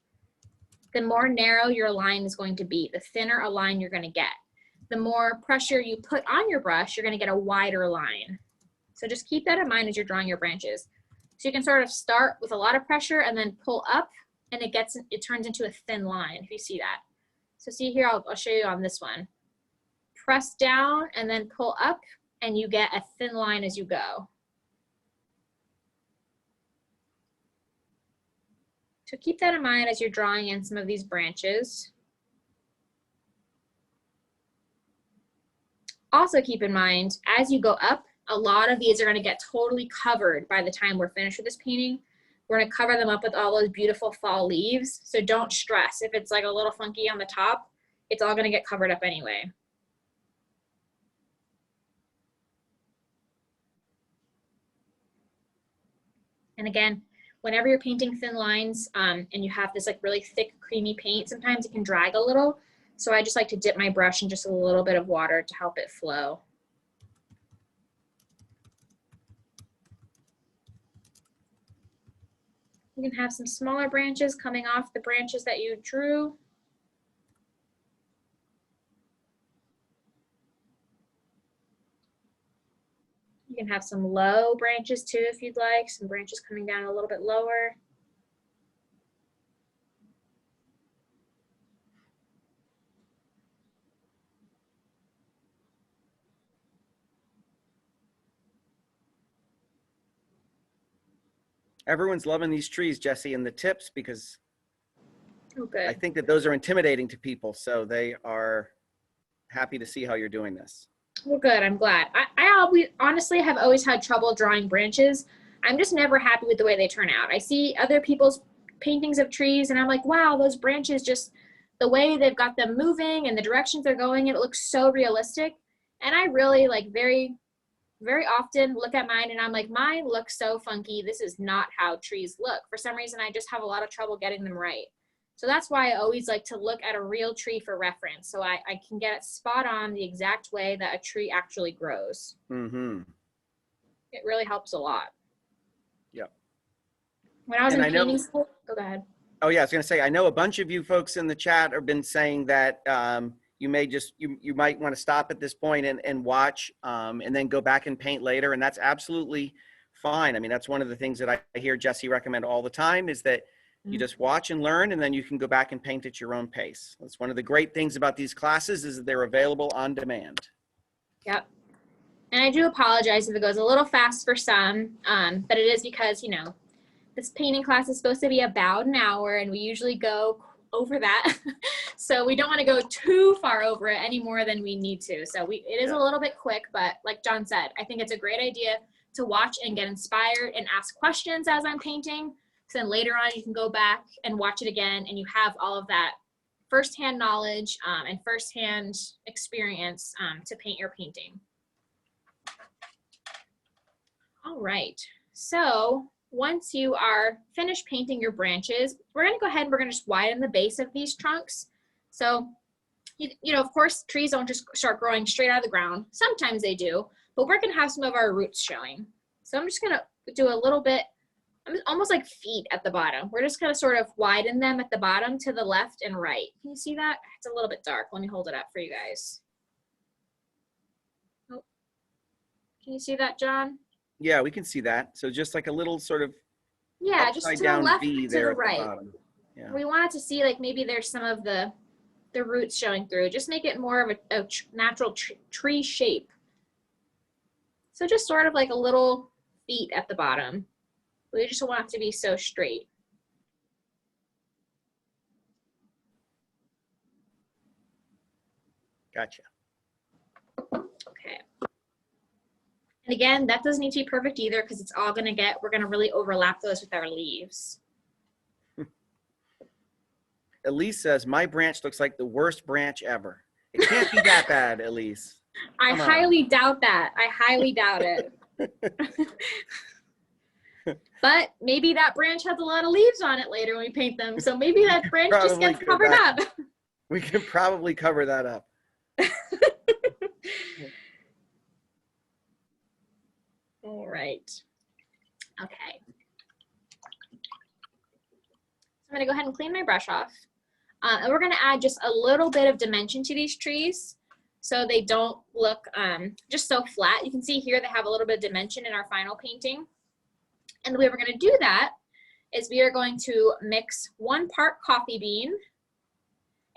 Speaker 1: the more narrow your line is going to be, the thinner a line you're gonna get. The more pressure you put on your brush, you're gonna get a wider line. So just keep that in mind as you're drawing your branches. So you can sort of start with a lot of pressure and then pull up, and it turns into a thin line, if you see that. So see here, I'll show you on this one. Press down and then pull up, and you get a thin line as you go. So keep that in mind as you're drawing in some of these branches. Also keep in mind, as you go up, a lot of these are gonna get totally covered by the time we're finished with this painting. We're gonna cover them up with all those beautiful fall leaves. So don't stress. If it's like a little funky on the top, it's all gonna get covered up anyway. And again, whenever you're painting thin lines and you have this like really thick, creamy paint, sometimes it can drag a little. So I just like to dip my brush in just a little bit of water to help it flow. You can have some smaller branches coming off the branches that you drew. You can have some low branches too if you'd like, some branches coming down a little bit lower.
Speaker 2: Everyone's loving these trees, Jesse, and the tips, because
Speaker 1: Okay.
Speaker 2: I think that those are intimidating to people. So they are happy to see how you're doing this.
Speaker 1: Well, good. I'm glad. I honestly have always had trouble drawing branches. I'm just never happy with the way they turn out. I see other people's paintings of trees and I'm like, wow, those branches, just the way they've got them moving and the directions they're going, it looks so realistic. And I really like very often look at mine and I'm like, mine looks so funky. This is not how trees look. For some reason, I just have a lot of trouble getting them right. So that's why I always like to look at a real tree for reference. So I can get it spot on the exact way that a tree actually grows.
Speaker 2: Mm-hmm.
Speaker 1: It really helps a lot.
Speaker 2: Yep.
Speaker 1: When I was in painting school, go ahead.
Speaker 2: Oh yeah, I was gonna say, I know a bunch of you folks in the chat have been saying that you may just, you might want to stop at this point and watch and then go back and paint later. And that's absolutely fine. I mean, that's one of the things that I hear Jesse recommend all the time is that you just watch and learn, and then you can go back and paint at your own pace. That's one of the great things about these classes is that they're available on demand.
Speaker 1: Yep. And I do apologize if it goes a little fast for some, but it is because, you know, this painting class is supposed to be about an hour and we usually go over that. So we don't want to go too far over it any more than we need to. So it is a little bit quick, but like John said, I think it's a great idea to watch and get inspired and ask questions as I'm painting. So then later on, you can go back and watch it again, and you have all of that firsthand knowledge and firsthand experience to paint your painting. All right, so once you are finished painting your branches, we're gonna go ahead and we're gonna just widen the base of these trunks. So, you know, of course, trees don't just start growing straight out of the ground. Sometimes they do, but we're gonna have some of our roots showing. So I'm just gonna do a little bit, almost like feet at the bottom. We're just gonna sort of widen them at the bottom to the left and right. Can you see that? It's a little bit dark. Let me hold it up for you guys. Oh. Can you see that, John?
Speaker 2: Yeah, we can see that. So just like a little sort of
Speaker 1: just to the left
Speaker 2: V
Speaker 1: to
Speaker 2: there
Speaker 1: the
Speaker 2: at the
Speaker 1: right.
Speaker 2: bottom. Yeah.
Speaker 1: We wanted to see like maybe there's some of the roots showing through. Just make it more of a natural tree shape. So just sort of like a little feet at the bottom. We just want it to be so straight.
Speaker 2: Gotcha.
Speaker 1: Okay. And again, that doesn't need to be perfect either because it's all gonna we're gonna really overlap those with our leaves.
Speaker 2: Elise says, my branch looks like the worst branch ever. It can't be that bad, Elise.
Speaker 1: I highly doubt that. I highly doubt it. But maybe that branch has a lot of leaves on it later when we paint them. So maybe that branch just gets covered up.
Speaker 2: We can probably cover that up.
Speaker 1: All right. Okay. I'm going to go ahead and clean my brush off. And we're going to add just a little bit of dimension to these trees so they don't look just so flat. You can see here they have a little bit of dimension in our final painting. And the way we're going to do that is we are going to mix 1 part coffee bean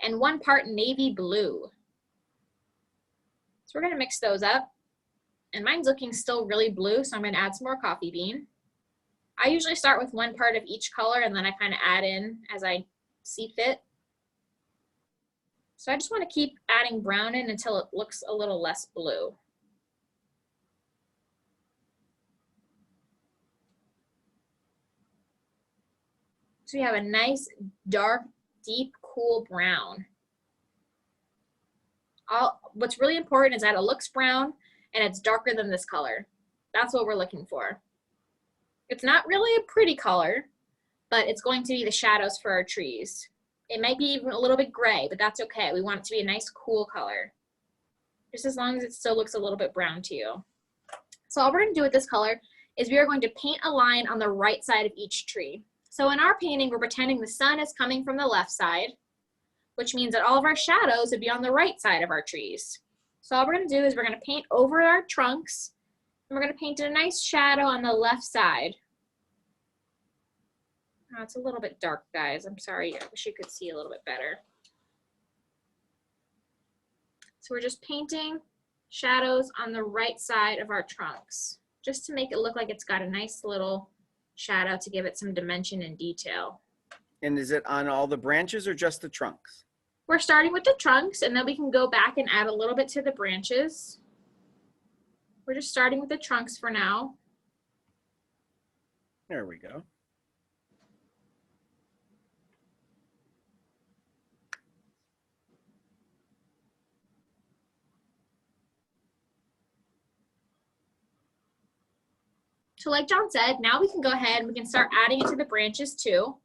Speaker 1: and 1 part navy blue. So we're going to mix those up. And mine's looking still really blue, so I'm going to add some more coffee bean. I usually start with 1 part of each color, and then I kind of add in as I see fit. So I just want to keep adding brown in until it looks a little less blue. So we have a nice, dark, deep, cool brown. What's really important is that it looks brown and it's darker than this color. That's what we're looking for. It's not really a pretty color, but it's going to be the shadows for our trees. It might be even a little bit gray, but that's okay. We want it to be a nice, cool color. Just as long as it still looks a little bit brown to you. So all we're going to do with this color is we are going to paint a line on the right side of each tree. So in our painting, we're pretending the sun is coming from the left side, which means that all of our shadows would be on the right side of our trees. So all we're going to do is we're going to paint over our trunks, and we're going to paint a nice shadow on the left side. Oh, it's a little bit dark, guys. I'm sorry. I wish you could see a little bit better. So we're just painting shadows on the right side of our trunks, just to make it look like it's got a nice little shadow to give it some dimension and detail.
Speaker 2: And is it on all the branches or just the trunks?
Speaker 1: We're starting with the trunks, and then we can go back and add a little bit to the branches. We're just starting with the trunks for now.
Speaker 2: There we go.
Speaker 1: So like John said, now we can go ahead and we can start adding it to the branches too.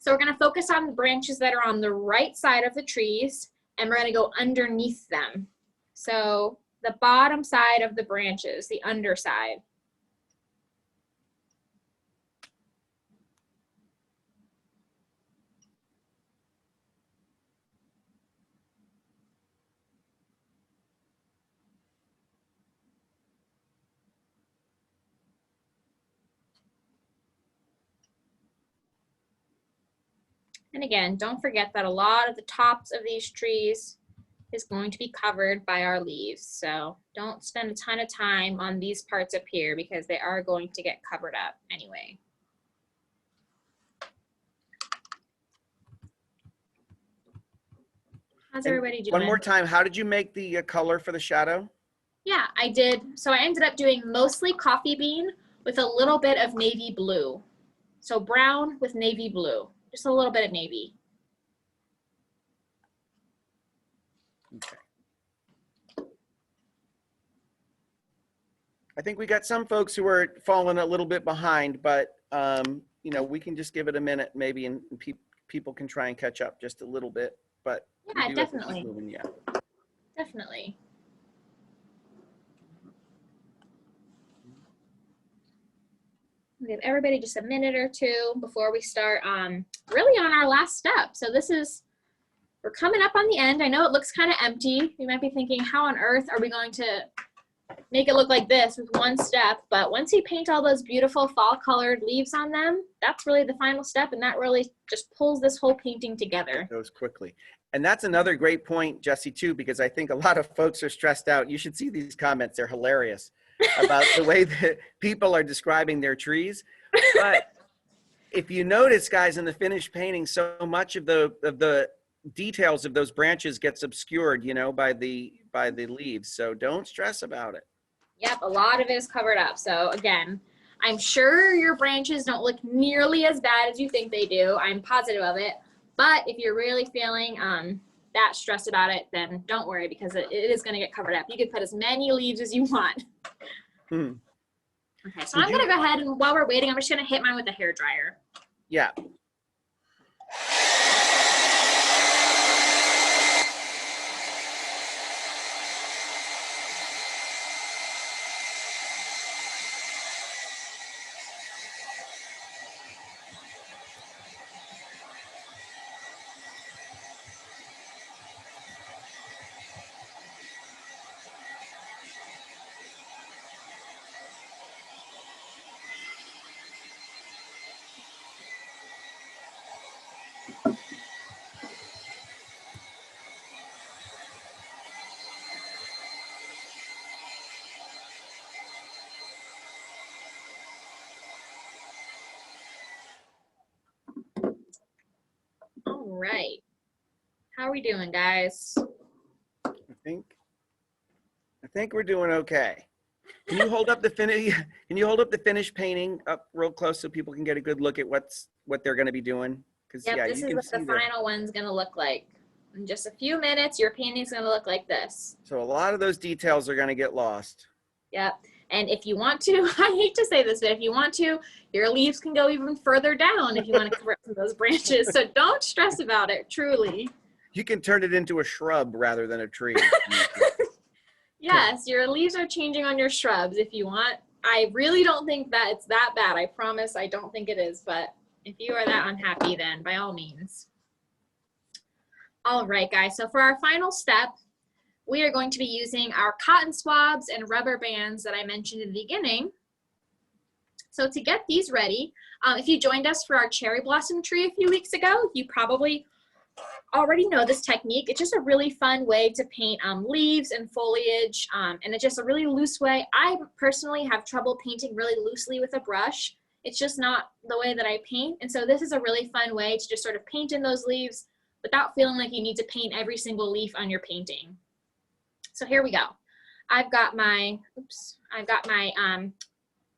Speaker 1: So we're going to focus on the branches that are on the right side of the trees, and we're going to go underneath them. So the bottom side of the branches, the underside. And again, don't forget that a lot of the tops of these trees is going to be covered by our leaves. So don't spend a ton of time on these parts up here because they are going to get covered up anyway. How's everybody doing?
Speaker 2: One more time, how did you make the color for the shadow?
Speaker 1: Yeah, So I ended up doing mostly coffee bean with a little bit of navy blue. So brown with navy blue, just a little bit of navy.
Speaker 2: Okay. I think we got some folks who are falling a little bit behind, but you know, we can just give it a minute maybe, and people can try and catch up just a little bit. But
Speaker 1: yeah, definitely.
Speaker 2: Moving, yeah.
Speaker 1: Definitely. Give everybody just a minute or two before we start really on our last step. So we're coming up on the end. I know it looks kind of empty. You might be thinking, how on earth are we going to make it look like this with one step? But once you paint all those beautiful fall colored leaves on them, that's really the final step, and that really just pulls this whole painting together.
Speaker 2: It goes quickly. And that's another great point, Jesse, too, because I think a lot of folks are stressed out. You should see these comments. They're hilarious about the way that people are describing their trees. But if you notice, guys, in the finished painting, so much of the details of those branches gets obscured, you know, by the leaves. So don't stress about it.
Speaker 1: Yep, a lot of it is covered up. So again, I'm sure your branches don't look nearly as bad as you think they do. I'm positive of it. But if you're really feeling that stressed about it, then don't worry, because it is going to get covered up. You can put as many leaves as you want. Okay, so I'm going to go ahead, and while we're waiting, I'm just going to hit mine with a hairdryer.
Speaker 2: Yeah.
Speaker 1: All right. How are we doing, guys?
Speaker 2: I think we're doing okay. Can you hold up the finished painting up real close so people can get a good look at what they're going to be doing? Because
Speaker 1: yep,
Speaker 2: yeah,
Speaker 1: this is what the final one's going to look like. In just a few minutes, your painting's going to look like this.
Speaker 2: So a lot of those details are going to get lost.
Speaker 1: Yep. And if you want to, I hate to say this, but if you want to, your leaves can go even further down if you want to cover up some of those branches. So don't stress about it, truly.
Speaker 2: You can turn it into a shrub rather than a tree.
Speaker 1: Yes, your leaves are changing on your shrubs if you want. I really don't think that it's that bad. I promise I don't think it is. But if you are that unhappy, then by all means. All right, guys. So for our final step, we are going to be using our cotton swabs and rubber bands that I mentioned in the beginning. So to get these ready, if you joined us for our cherry blossom tree a few weeks ago, you probably already know this technique. It's just a really fun way to paint leaves and foliage, and it's just a really loose way. I personally have trouble painting really loosely with a brush. It's just not the way that I paint, and so this is a really fun way to just sort of paint in those leaves without feeling like you need to paint every single leaf on your painting. So here we go. I've got my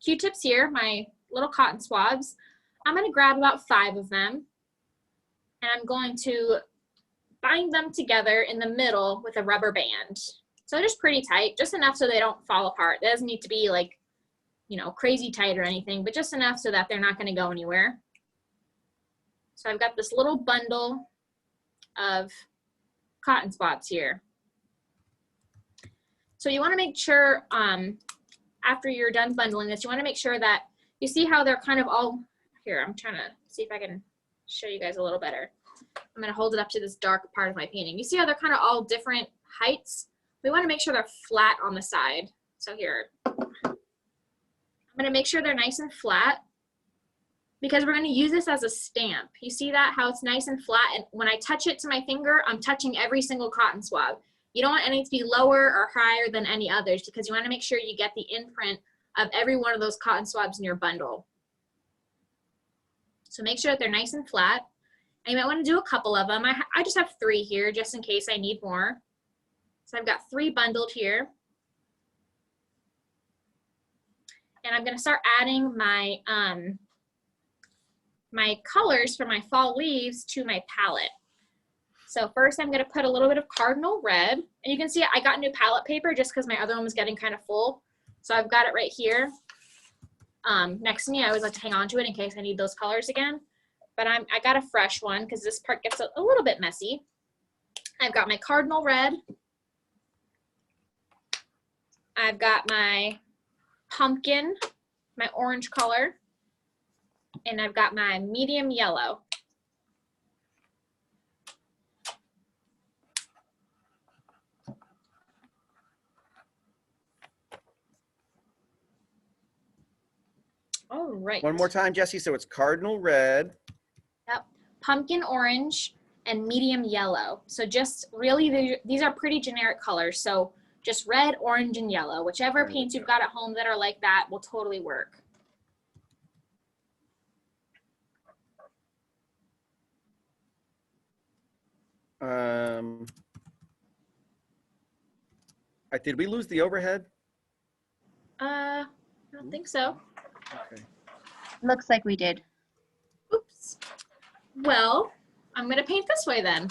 Speaker 1: Q-tips here, my little cotton swabs. I'm going to grab about 5 of them, and I'm going to bind them together in the middle with a rubber band. So just pretty tight, just enough so they don't fall apart. It doesn't need to be like, you know, crazy tight or anything, but just enough so that they're not going to go anywhere. So I've got this little bundle of cotton swabs here. So you want to make sure, after you're done bundling this, you want to make sure that you see how they're kind of all, here, I'm trying to see if I can show you guys a little better. I'm going to hold it up to this dark part of my painting. You see how they're kind of all different heights? We want to make sure they're flat on the side. So here, I'm going to make sure they're nice and flat, because we're going to use this as a stamp. You see that, how it's nice and flat, and when I touch it to my finger, I'm touching every single cotton swab. You don't want any to be lower or higher than any others, because you want to make sure you get the imprint of every one of those cotton swabs in your bundle. So make sure that they're nice and flat. And you might want to do a couple of them. I just have 3 here just in case I need more. So I've got 3 bundled here. And I'm gonna start adding my, my colors for my fall leaves to my palette. So first I'm gonna put a little bit of Cardinal red. And you can see I got new palette paper just because my other one was getting kind of full. So I've got it right here next to me. I always like to hang on to it in case I need those colors again. But I got a fresh one because this part gets a little bit messy. I've got my Cardinal red. I've got my pumpkin, my orange color, and I've got my medium yellow. All right.
Speaker 2: One more time, Jesse. So it's Cardinal red.
Speaker 1: Yep. Pumpkin orange and medium yellow. So just really, these are pretty generic colors. So just red, orange, and yellow. Whichever paints you've got at home that are like that will totally work.
Speaker 2: Did we lose the overhead?
Speaker 1: I don't think so.
Speaker 2: Okay.
Speaker 3: Looks like we did.
Speaker 1: Oops. Well, I'm gonna paint this way then.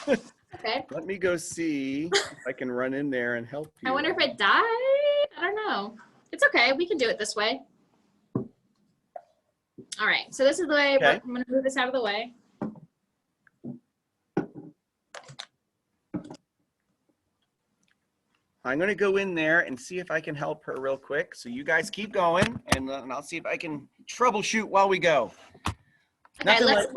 Speaker 1: Okay.
Speaker 2: Let me go see if I can run in there and help you.
Speaker 1: I wonder if it died. I don't know. It's okay. We can do it this way. All right. So this is the way.
Speaker 2: Okay.
Speaker 1: I'm gonna move this out of the way.
Speaker 2: I'm going to go in there and see if I can help her real quick. So you guys keep going, and I'll see if I can troubleshoot while we go.
Speaker 1: Okay,
Speaker 2: live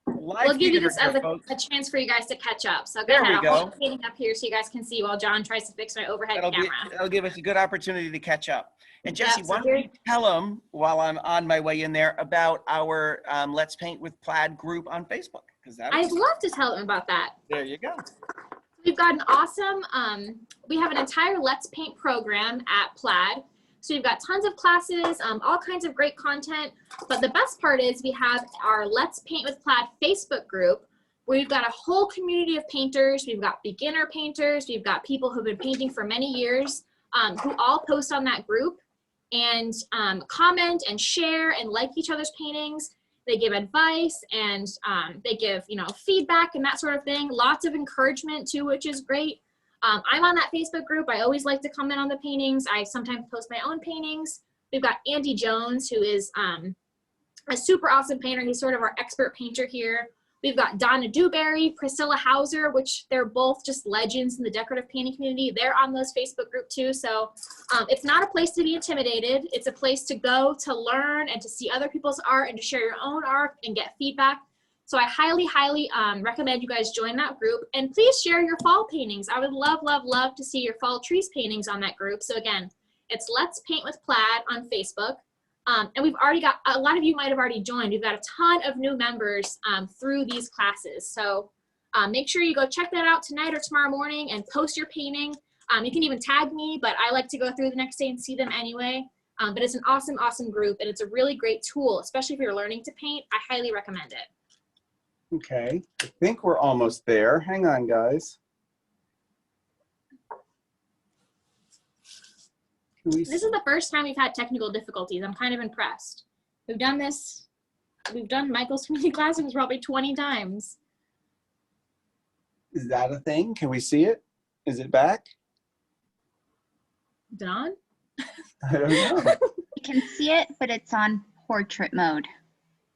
Speaker 1: we'll give you
Speaker 2: theater
Speaker 1: this as
Speaker 2: here,
Speaker 1: a
Speaker 2: folks.
Speaker 1: chance for you guys to catch up. So go
Speaker 2: There
Speaker 1: ahead.
Speaker 2: we
Speaker 1: I'll hold
Speaker 2: go.
Speaker 1: the painting up here so you guys can see while John tries to fix my overhead camera.
Speaker 2: That'll give us a good opportunity to catch up. And Jesse,
Speaker 1: so
Speaker 2: why don't you tell them while I'm on my way in there about our Let's Paint with Plaid group on Facebook? Because
Speaker 1: I'd love to tell them about that.
Speaker 2: There you go.
Speaker 1: We've got an awesome, we have an entire Let's Paint program at Plaid. So we've got tons of classes, all kinds of great content. But the best part is we have our Let's Paint with Plaid Facebook group, where we've got a whole community of painters. We've got beginner painters. We've got people who've been painting for many years who all post on that group and comment and share and like each other's paintings. They give advice and they give, feedback and that sort of thing. Lots of encouragement too, which is great. I'm on that Facebook group. I always like to comment on the paintings. I sometimes post my own paintings. We've got Andy Jones, who is a super awesome painter. He's sort of our expert painter here. We've got Donna Dewberry, Priscilla Hauser, which they're both just legends in the decorative painting community. They're on those Facebook group too. So it's not a place to be intimidated. It's a place to go to learn and to see other people's art and to share your own art and get feedback. So I highly, highly recommend you guys join that group. And please share your fall paintings. I would love, love, love to see your fall trees paintings on that group. So again, it's Let's Paint with Plaid on Facebook. And we've already got, a lot of you might have already joined. We've got a ton of new members through these classes. So make sure you go check that out tonight or tomorrow morning and post your painting. You can even tag me, but I like to go through the next day and see them anyway. But it's an awesome, awesome group, and it's a really great tool, especially if you're learning to paint. I highly recommend it.
Speaker 2: Okay, I think we're almost there. Hang on, guys.
Speaker 1: This is the first time we've had technical difficulties. I'm kind of impressed. We've done this. We've done Michael's community classrooms probably 20 times.
Speaker 2: Is that a thing? Can we see it? Is it back?
Speaker 1: Don?
Speaker 2: I don't know.
Speaker 3: You can see it, but it's on portrait mode.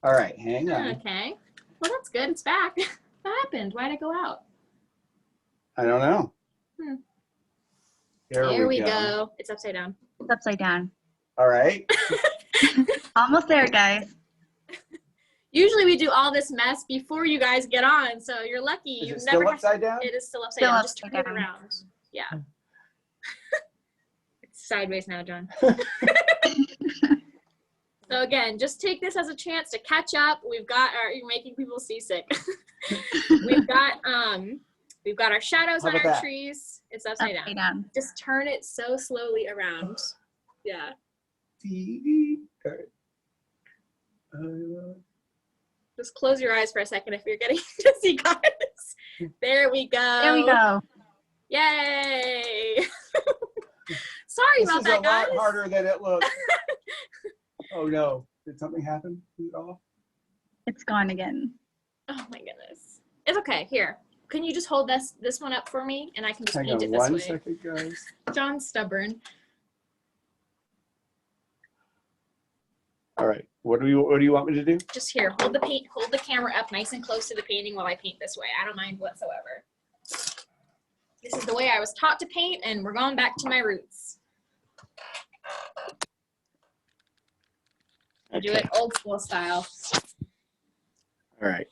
Speaker 2: All right, hang on.
Speaker 1: Okay. Well, that's good. It's back. What happened? Why'd it go out?
Speaker 2: I don't know.
Speaker 1: There we go. It's upside down.
Speaker 3: It's upside down.
Speaker 2: All right.
Speaker 3: Almost there, guys.
Speaker 1: Usually we do all this mess before you guys get on, so you're lucky.
Speaker 2: Is
Speaker 1: You've
Speaker 2: it
Speaker 1: never
Speaker 2: still upside down?
Speaker 1: It is still upside
Speaker 3: Still
Speaker 1: down. Just
Speaker 3: upside
Speaker 1: turn it
Speaker 3: down.
Speaker 1: around. Yeah. It's sideways now, John. So again, just take this as a chance to catch up. We've got our, you're making people seasick. We've got our shadows on our trees. It's upside down. Just turn it so slowly around. Yeah. Just close your eyes for a second if you're getting to see guys. There we go.
Speaker 3: There we go.
Speaker 1: Yay. Sorry
Speaker 4: This
Speaker 1: about
Speaker 4: is
Speaker 1: that,
Speaker 4: a
Speaker 1: guys.
Speaker 4: lot harder than it looks. Oh no, did something happen? Is it off?
Speaker 3: It's gone again.
Speaker 1: Oh my goodness. It's okay. Here. Can you just hold this one up for me and I can just
Speaker 4: Hang
Speaker 1: paint
Speaker 4: on
Speaker 1: it this
Speaker 4: one
Speaker 1: way.
Speaker 4: second, guys.
Speaker 1: John's stubborn.
Speaker 4: All right, what do you want me to do?
Speaker 1: Just here. Hold the camera up nice and close to the painting while I paint this way. I don't mind whatsoever. This is the way I was taught to paint and we're going back to my roots. I do it old school style.
Speaker 4: All right.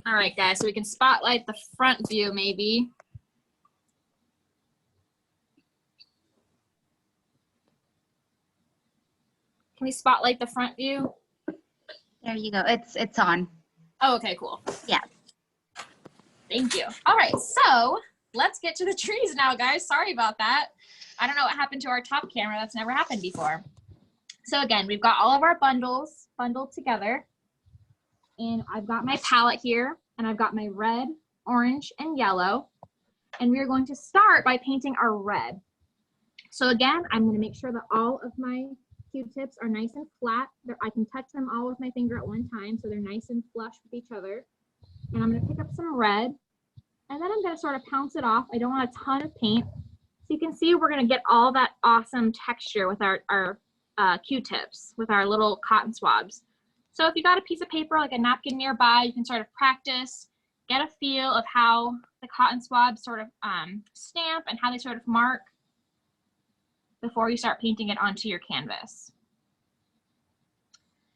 Speaker 1: All right, guys, so we can spotlight the front view maybe. Can we spotlight the front view?
Speaker 3: There you go. It's on.
Speaker 1: Oh, okay, cool.
Speaker 3: Yeah.
Speaker 1: Thank you. All right, so let's get to the trees now, guys. Sorry about that. I don't know what happened to our top camera. That's never happened before. So again, we've got all of our bundles bundled together. And I've got my palette here, and I've got my red, orange, and yellow. And we are going to start by painting our red. So again, I'm going to make sure that all of my Q-tips are nice and flat. I can touch them all with my finger at one time, so they're nice and flush with each other. And I'm going to pick up some red, and then I'm going to sort of pounce it off. I don't want a ton of paint. So you can see we're going to get all that awesome texture with our Q-tips, with our little cotton swabs. So if you got a piece of paper, like a napkin nearby, you can sort of practice, get a feel of how the cotton swabs sort of stamp and how they sort of mark before you start painting it onto your canvas.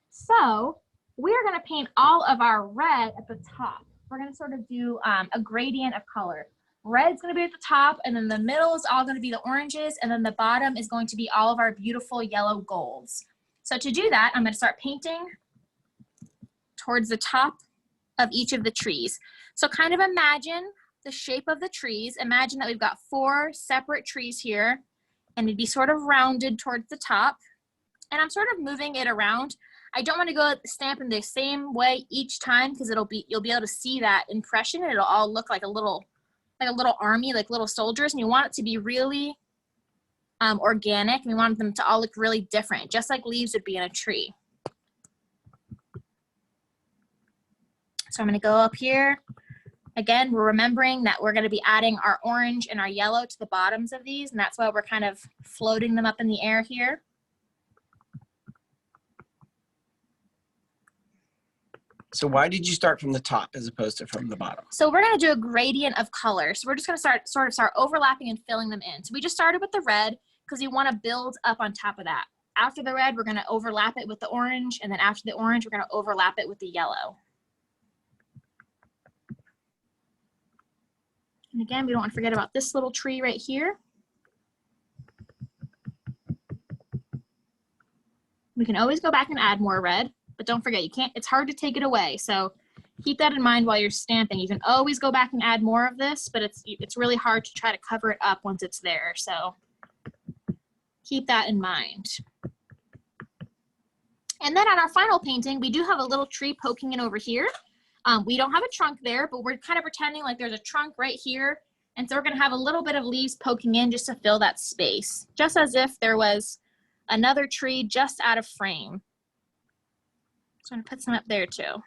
Speaker 1: So we're going to paint all of our red at the top. We're going to sort of do a gradient of color. Red's going to be at the top, and then the middle is all going to be the oranges, and then the bottom is going to be all of our beautiful yellow golds. So to do that, I'm going to start painting towards the top of each of the trees. So kind of imagine the shape of the trees. Imagine that we've got 4 separate trees here, and it'd be sort of rounded towards the top. And I'm sort of moving it around. I don't want to go stamp in the same way each time because you'll be able to see that impression, and it'll all look like a little army, like little soldiers. And you want it to be really organic, and we want them to all look really different, just like leaves would be in a tree. So I'm going to go up here. Again, we're remembering that we're going to be adding our orange and our yellow to the bottoms of these, and that's why we're kind of floating them up in the air here.
Speaker 2: So why did you start from the top as opposed to from the bottom?
Speaker 1: So we're going to do a gradient of color. So we're just going to start overlapping and filling them in. So we just started with the red because you want to build up on top of that. After the red, we're going to overlap it with the orange, and then after the orange, we're going to overlap it with the yellow. And again, we don't want to forget about this little tree right here. We can always go back and add more red, but don't forget, it's hard to take it away. So keep that in mind while you're stamping. You can always go back and add more of this, but it's really hard to try to cover it up once it's there. So keep that in mind. And then on our final painting, we do have a little tree poking in over here. We don't have a trunk there, but we're kind of pretending like there's a trunk right here. And so we're going to have a little bit of leaves poking in just to fill that space, just as if there was another tree just out of frame. So I'm going to put some up there too.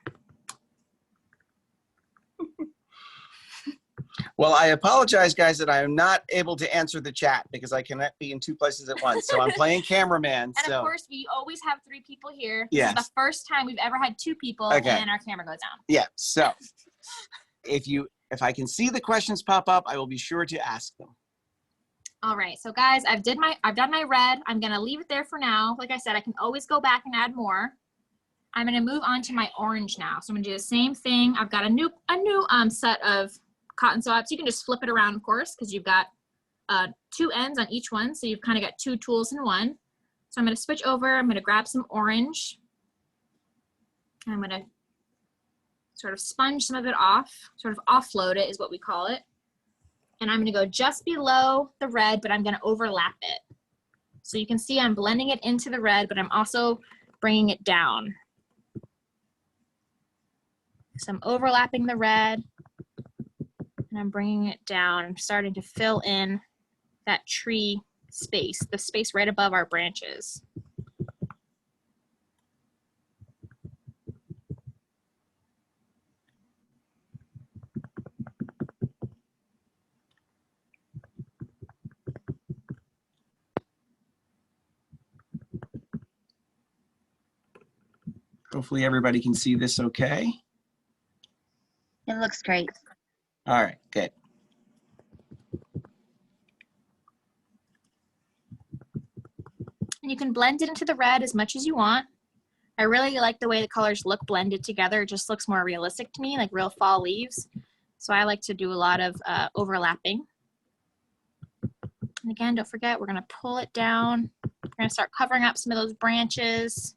Speaker 2: Well, I apologize, guys, that I am not able to answer the chat because I cannot be in 2 places at once. So I'm playing cameraman.
Speaker 1: And of course, we always have 3 people here.
Speaker 2: Yes.
Speaker 1: This is the first time we've ever had 2 people,
Speaker 2: Okay.
Speaker 1: and our camera goes down.
Speaker 2: Yeah. So if I can see the questions pop up, I will be sure to ask them.
Speaker 1: All right, so guys, I've done my red. I'm gonna leave it there for now. Like I said, I can always go back and add more. I'm gonna move on to my orange now. So I'm gonna do the same thing. I've got a new set of cotton swabs. You can just flip it around, of course, because you've got 2 ends on each one. So you've kind of got 2 tools in one. So I'm going to switch over. I'm going to grab some orange. And I'm going to sort of sponge some of it off, sort of offload it is what we call it. And I'm going to go just below the red, but I'm going to overlap it. So you can see I'm blending it into the red, but I'm also bringing it down. So I'm overlapping the red. And I'm bringing it down. I'm starting to fill in that tree space, the space right above our branches.
Speaker 2: Hopefully everybody can see this okay.
Speaker 3: It looks great.
Speaker 2: All right, good.
Speaker 1: And you can blend it into the red as much as you want. I really like the way the colors look blended together. It just looks more realistic to me, like real fall leaves. So I like to do a lot of overlapping. And again, don't forget, we're gonna pull it down. We're gonna start covering up some of those branches.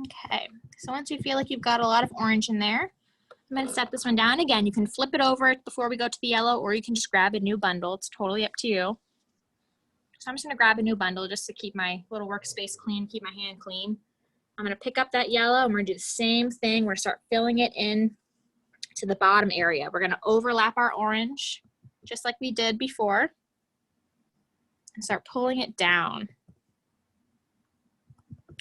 Speaker 1: Okay, so once you feel like you've got a lot of orange in there, I'm going to set this one down. Again, you can flip it over before we go to the yellow, or you can just grab a new bundle. It's totally up to you. So I'm just going to grab a new bundle just to keep my little workspace clean, keep my hand clean. I'm going to pick up that yellow, and we're going to do the same thing. We're going to start filling it in to the bottom area. We're going to overlap our orange, just like we did before, and start pulling it down.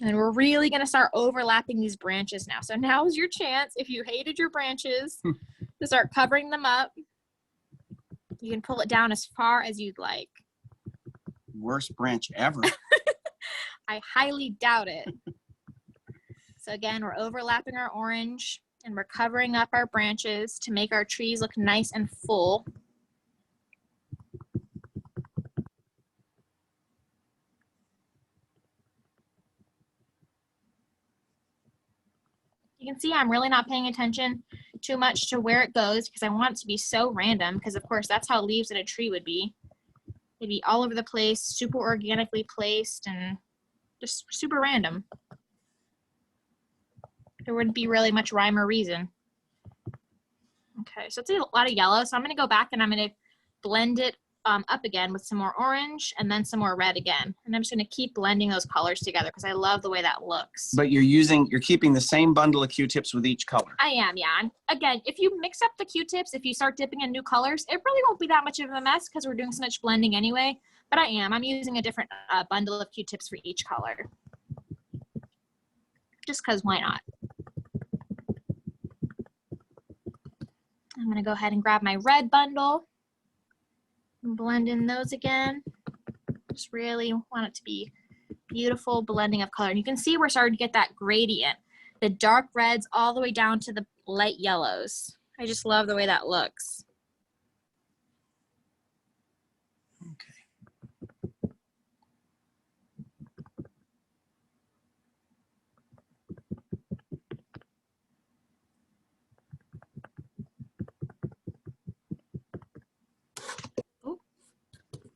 Speaker 1: And we're really going to start overlapping these branches now. So now is your chance, if you hated your branches, to start covering them up. You can pull it down as far as you'd like.
Speaker 2: Worst branch ever.
Speaker 1: I highly doubt it. So again, we're overlapping our orange and we're covering up our branches to make our trees look nice and full. You can see I'm really not paying attention too much to where it goes because I want it to be so random, because of course that's how leaves in a tree would be. They'd be all over the place, super organically placed, and just super random. There wouldn't be really much rhyme or reason. Okay, so it's a lot of yellow, so I'm going to go back and I'm going to blend it up again with some more orange and then some more red again. And I'm just going to keep blending those colors together because I love the way that looks.
Speaker 2: But you're keeping the same bundle of Q-tips with each color.
Speaker 1: I am, yeah. And again, if you mix up the Q-tips, if you start dipping in new colors, it really won't be that much of a mess because we're doing so much blending anyway. But I'm using a different bundle of Q-tips for each color. Just because why not? I'm going to go ahead and grab my red bundle and blend in those again. Just really want it to be beautiful blending of color. And you can see we're starting to get that gradient, the dark reds all the way down to the light yellows. I just love the way that looks.
Speaker 2: Okay.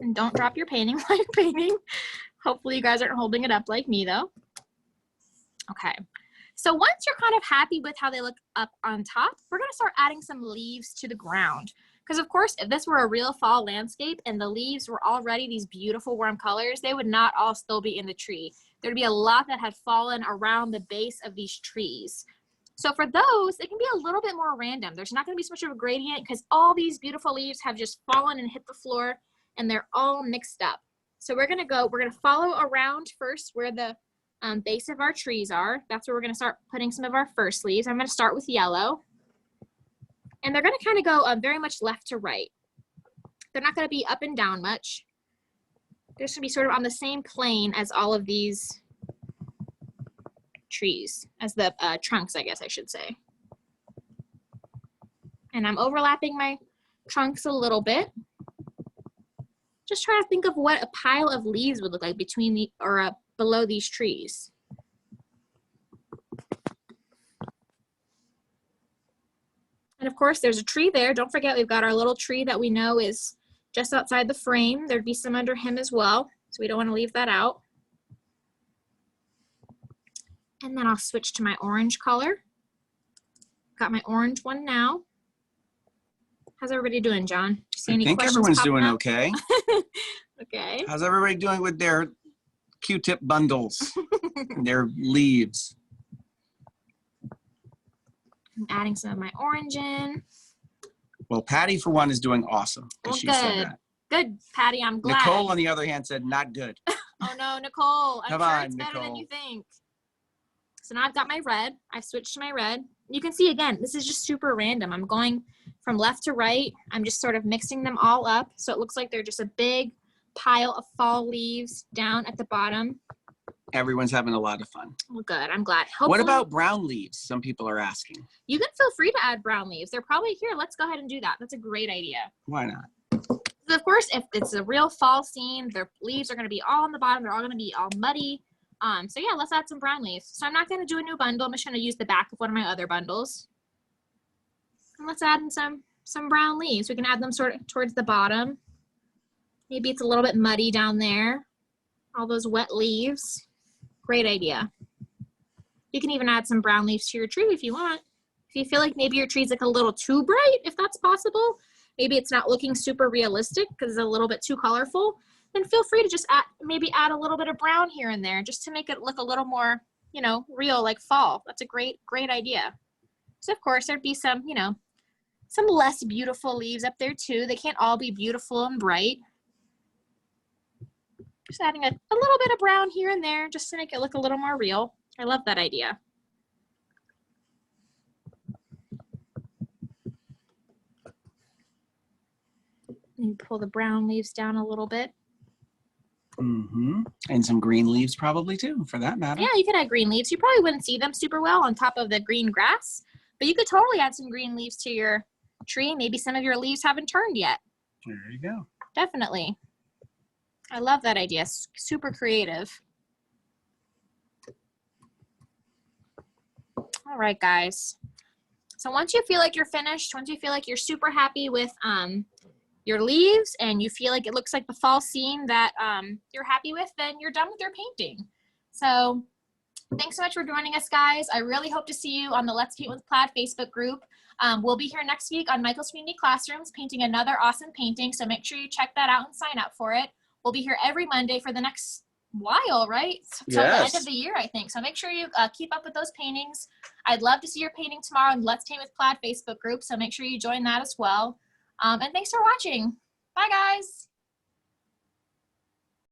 Speaker 1: And don't drop your painting while you're painting. Hopefully you guys aren't holding it up like me though. Okay, so once you're kind of happy with how they look up on top, we're gonna start adding some leaves to the ground. Because of course, if this were a real fall landscape and the leaves were already these beautiful warm colors, they would not all still be in the tree. There'd be a lot that had fallen around the base of these trees. So for those, it can be a little bit more random. There's not gonna be so much of a gradient because all these beautiful leaves have just fallen and hit the floor and they're all mixed up. So we're gonna follow around first where the base of our trees are. That's where we're gonna start putting some of our first leaves. I'm gonna start with yellow. And they're gonna kind of go very much left to right. They're not gonna be up and down much. They're just gonna be sort of on the same plane as all of these trees, as the trunks, I guess I should say. And I'm overlapping my trunks a little bit. Just try to think of what a pile of leaves would look like between the below these trees. And of course, there's a tree there. Don't forget, we've got our little tree that we know is just outside the frame. There'd be some under him as well, so we don't want to leave that out. And then I'll switch to my orange color. Got my orange one now. How's everybody doing, John? See
Speaker 2: I
Speaker 1: any
Speaker 2: think
Speaker 1: questions
Speaker 2: everyone's
Speaker 1: popping
Speaker 2: doing
Speaker 1: up?
Speaker 2: okay.
Speaker 1: Okay.
Speaker 2: How's everybody doing with their Q-tip bundles and their leaves?
Speaker 1: I'm adding some of my orange in.
Speaker 2: Well, Patty, for one, is doing awesome because
Speaker 1: Well,
Speaker 2: she said
Speaker 1: good.
Speaker 2: that.
Speaker 1: Good, Patty. I'm glad.
Speaker 2: Nicole, on the other hand, said not good.
Speaker 1: Oh no, Nicole. I'm
Speaker 2: Come
Speaker 1: sure
Speaker 2: on,
Speaker 1: it's better than
Speaker 2: Nicole.
Speaker 1: you think. So now I've got my red. I've switched to my red. You can see again, this is just super random. I'm going from left to right. I'm just sort of mixing them all up. So it looks like they're just a big pile of fall leaves down at the bottom.
Speaker 2: Everyone's having a lot of fun.
Speaker 1: Well, good. I'm glad. Hopefully,
Speaker 2: What about brown leaves? Some people are asking.
Speaker 1: you can feel free to add brown leaves. They're probably here. Let's go ahead and do that. That's a great idea.
Speaker 2: Why not?
Speaker 1: So of course, if it's a real fall scene, their leaves are going to be all on the bottom. They're all going to be all muddy. So yeah, let's add some brown leaves. So I'm not going to do a new bundle. I'm just going to use the back of one of my other bundles. And let's add in some brown leaves. We can add them sort of towards the bottom. Maybe it's a little bit muddy down there. All those wet leaves. Great idea. You can even add some brown leaves to your tree if you want. If you feel like maybe your tree's like a little too bright, if that's possible, maybe it's not looking super realistic because it's a little bit too colorful, then feel free to just maybe add a little bit of brown here and there just to make it look a little more, you know, real, like fall. That's a great idea. So of course there'd be some, you know, some less beautiful leaves up there too. They can't all be beautiful and bright. Just adding a little bit of brown here and there just to make it look a little more real. I love that idea. And pull the brown leaves down a little bit.
Speaker 2: Mm-hmm. And some green leaves probably too, for that matter.
Speaker 1: Yeah, you could add green leaves. You probably wouldn't see them super well on top of the green grass, but you could totally add some green leaves to your tree. Maybe some of your leaves haven't turned yet.
Speaker 2: There you go.
Speaker 1: Definitely. I love that idea. Super creative. All right, guys. So once you feel like you're finished, once you feel like you're super happy with your leaves and you feel like it looks like the fall scene that you're happy with, then you're done with your painting. So thanks so much for joining us, guys. I really hope to see you on the Let's Paint with Plaid Facebook group. We'll be here next week on Michael's Community Classrooms painting another awesome painting, so make sure you check that out and sign up for it. We'll be here every Monday for the next while, right? Till the end of the year, I think. So make sure you keep up with those paintings. I'd love to see your painting tomorrow in Let's Paint with Plaid Facebook group, so make sure you join that as well. And thanks for watching. Bye, guys.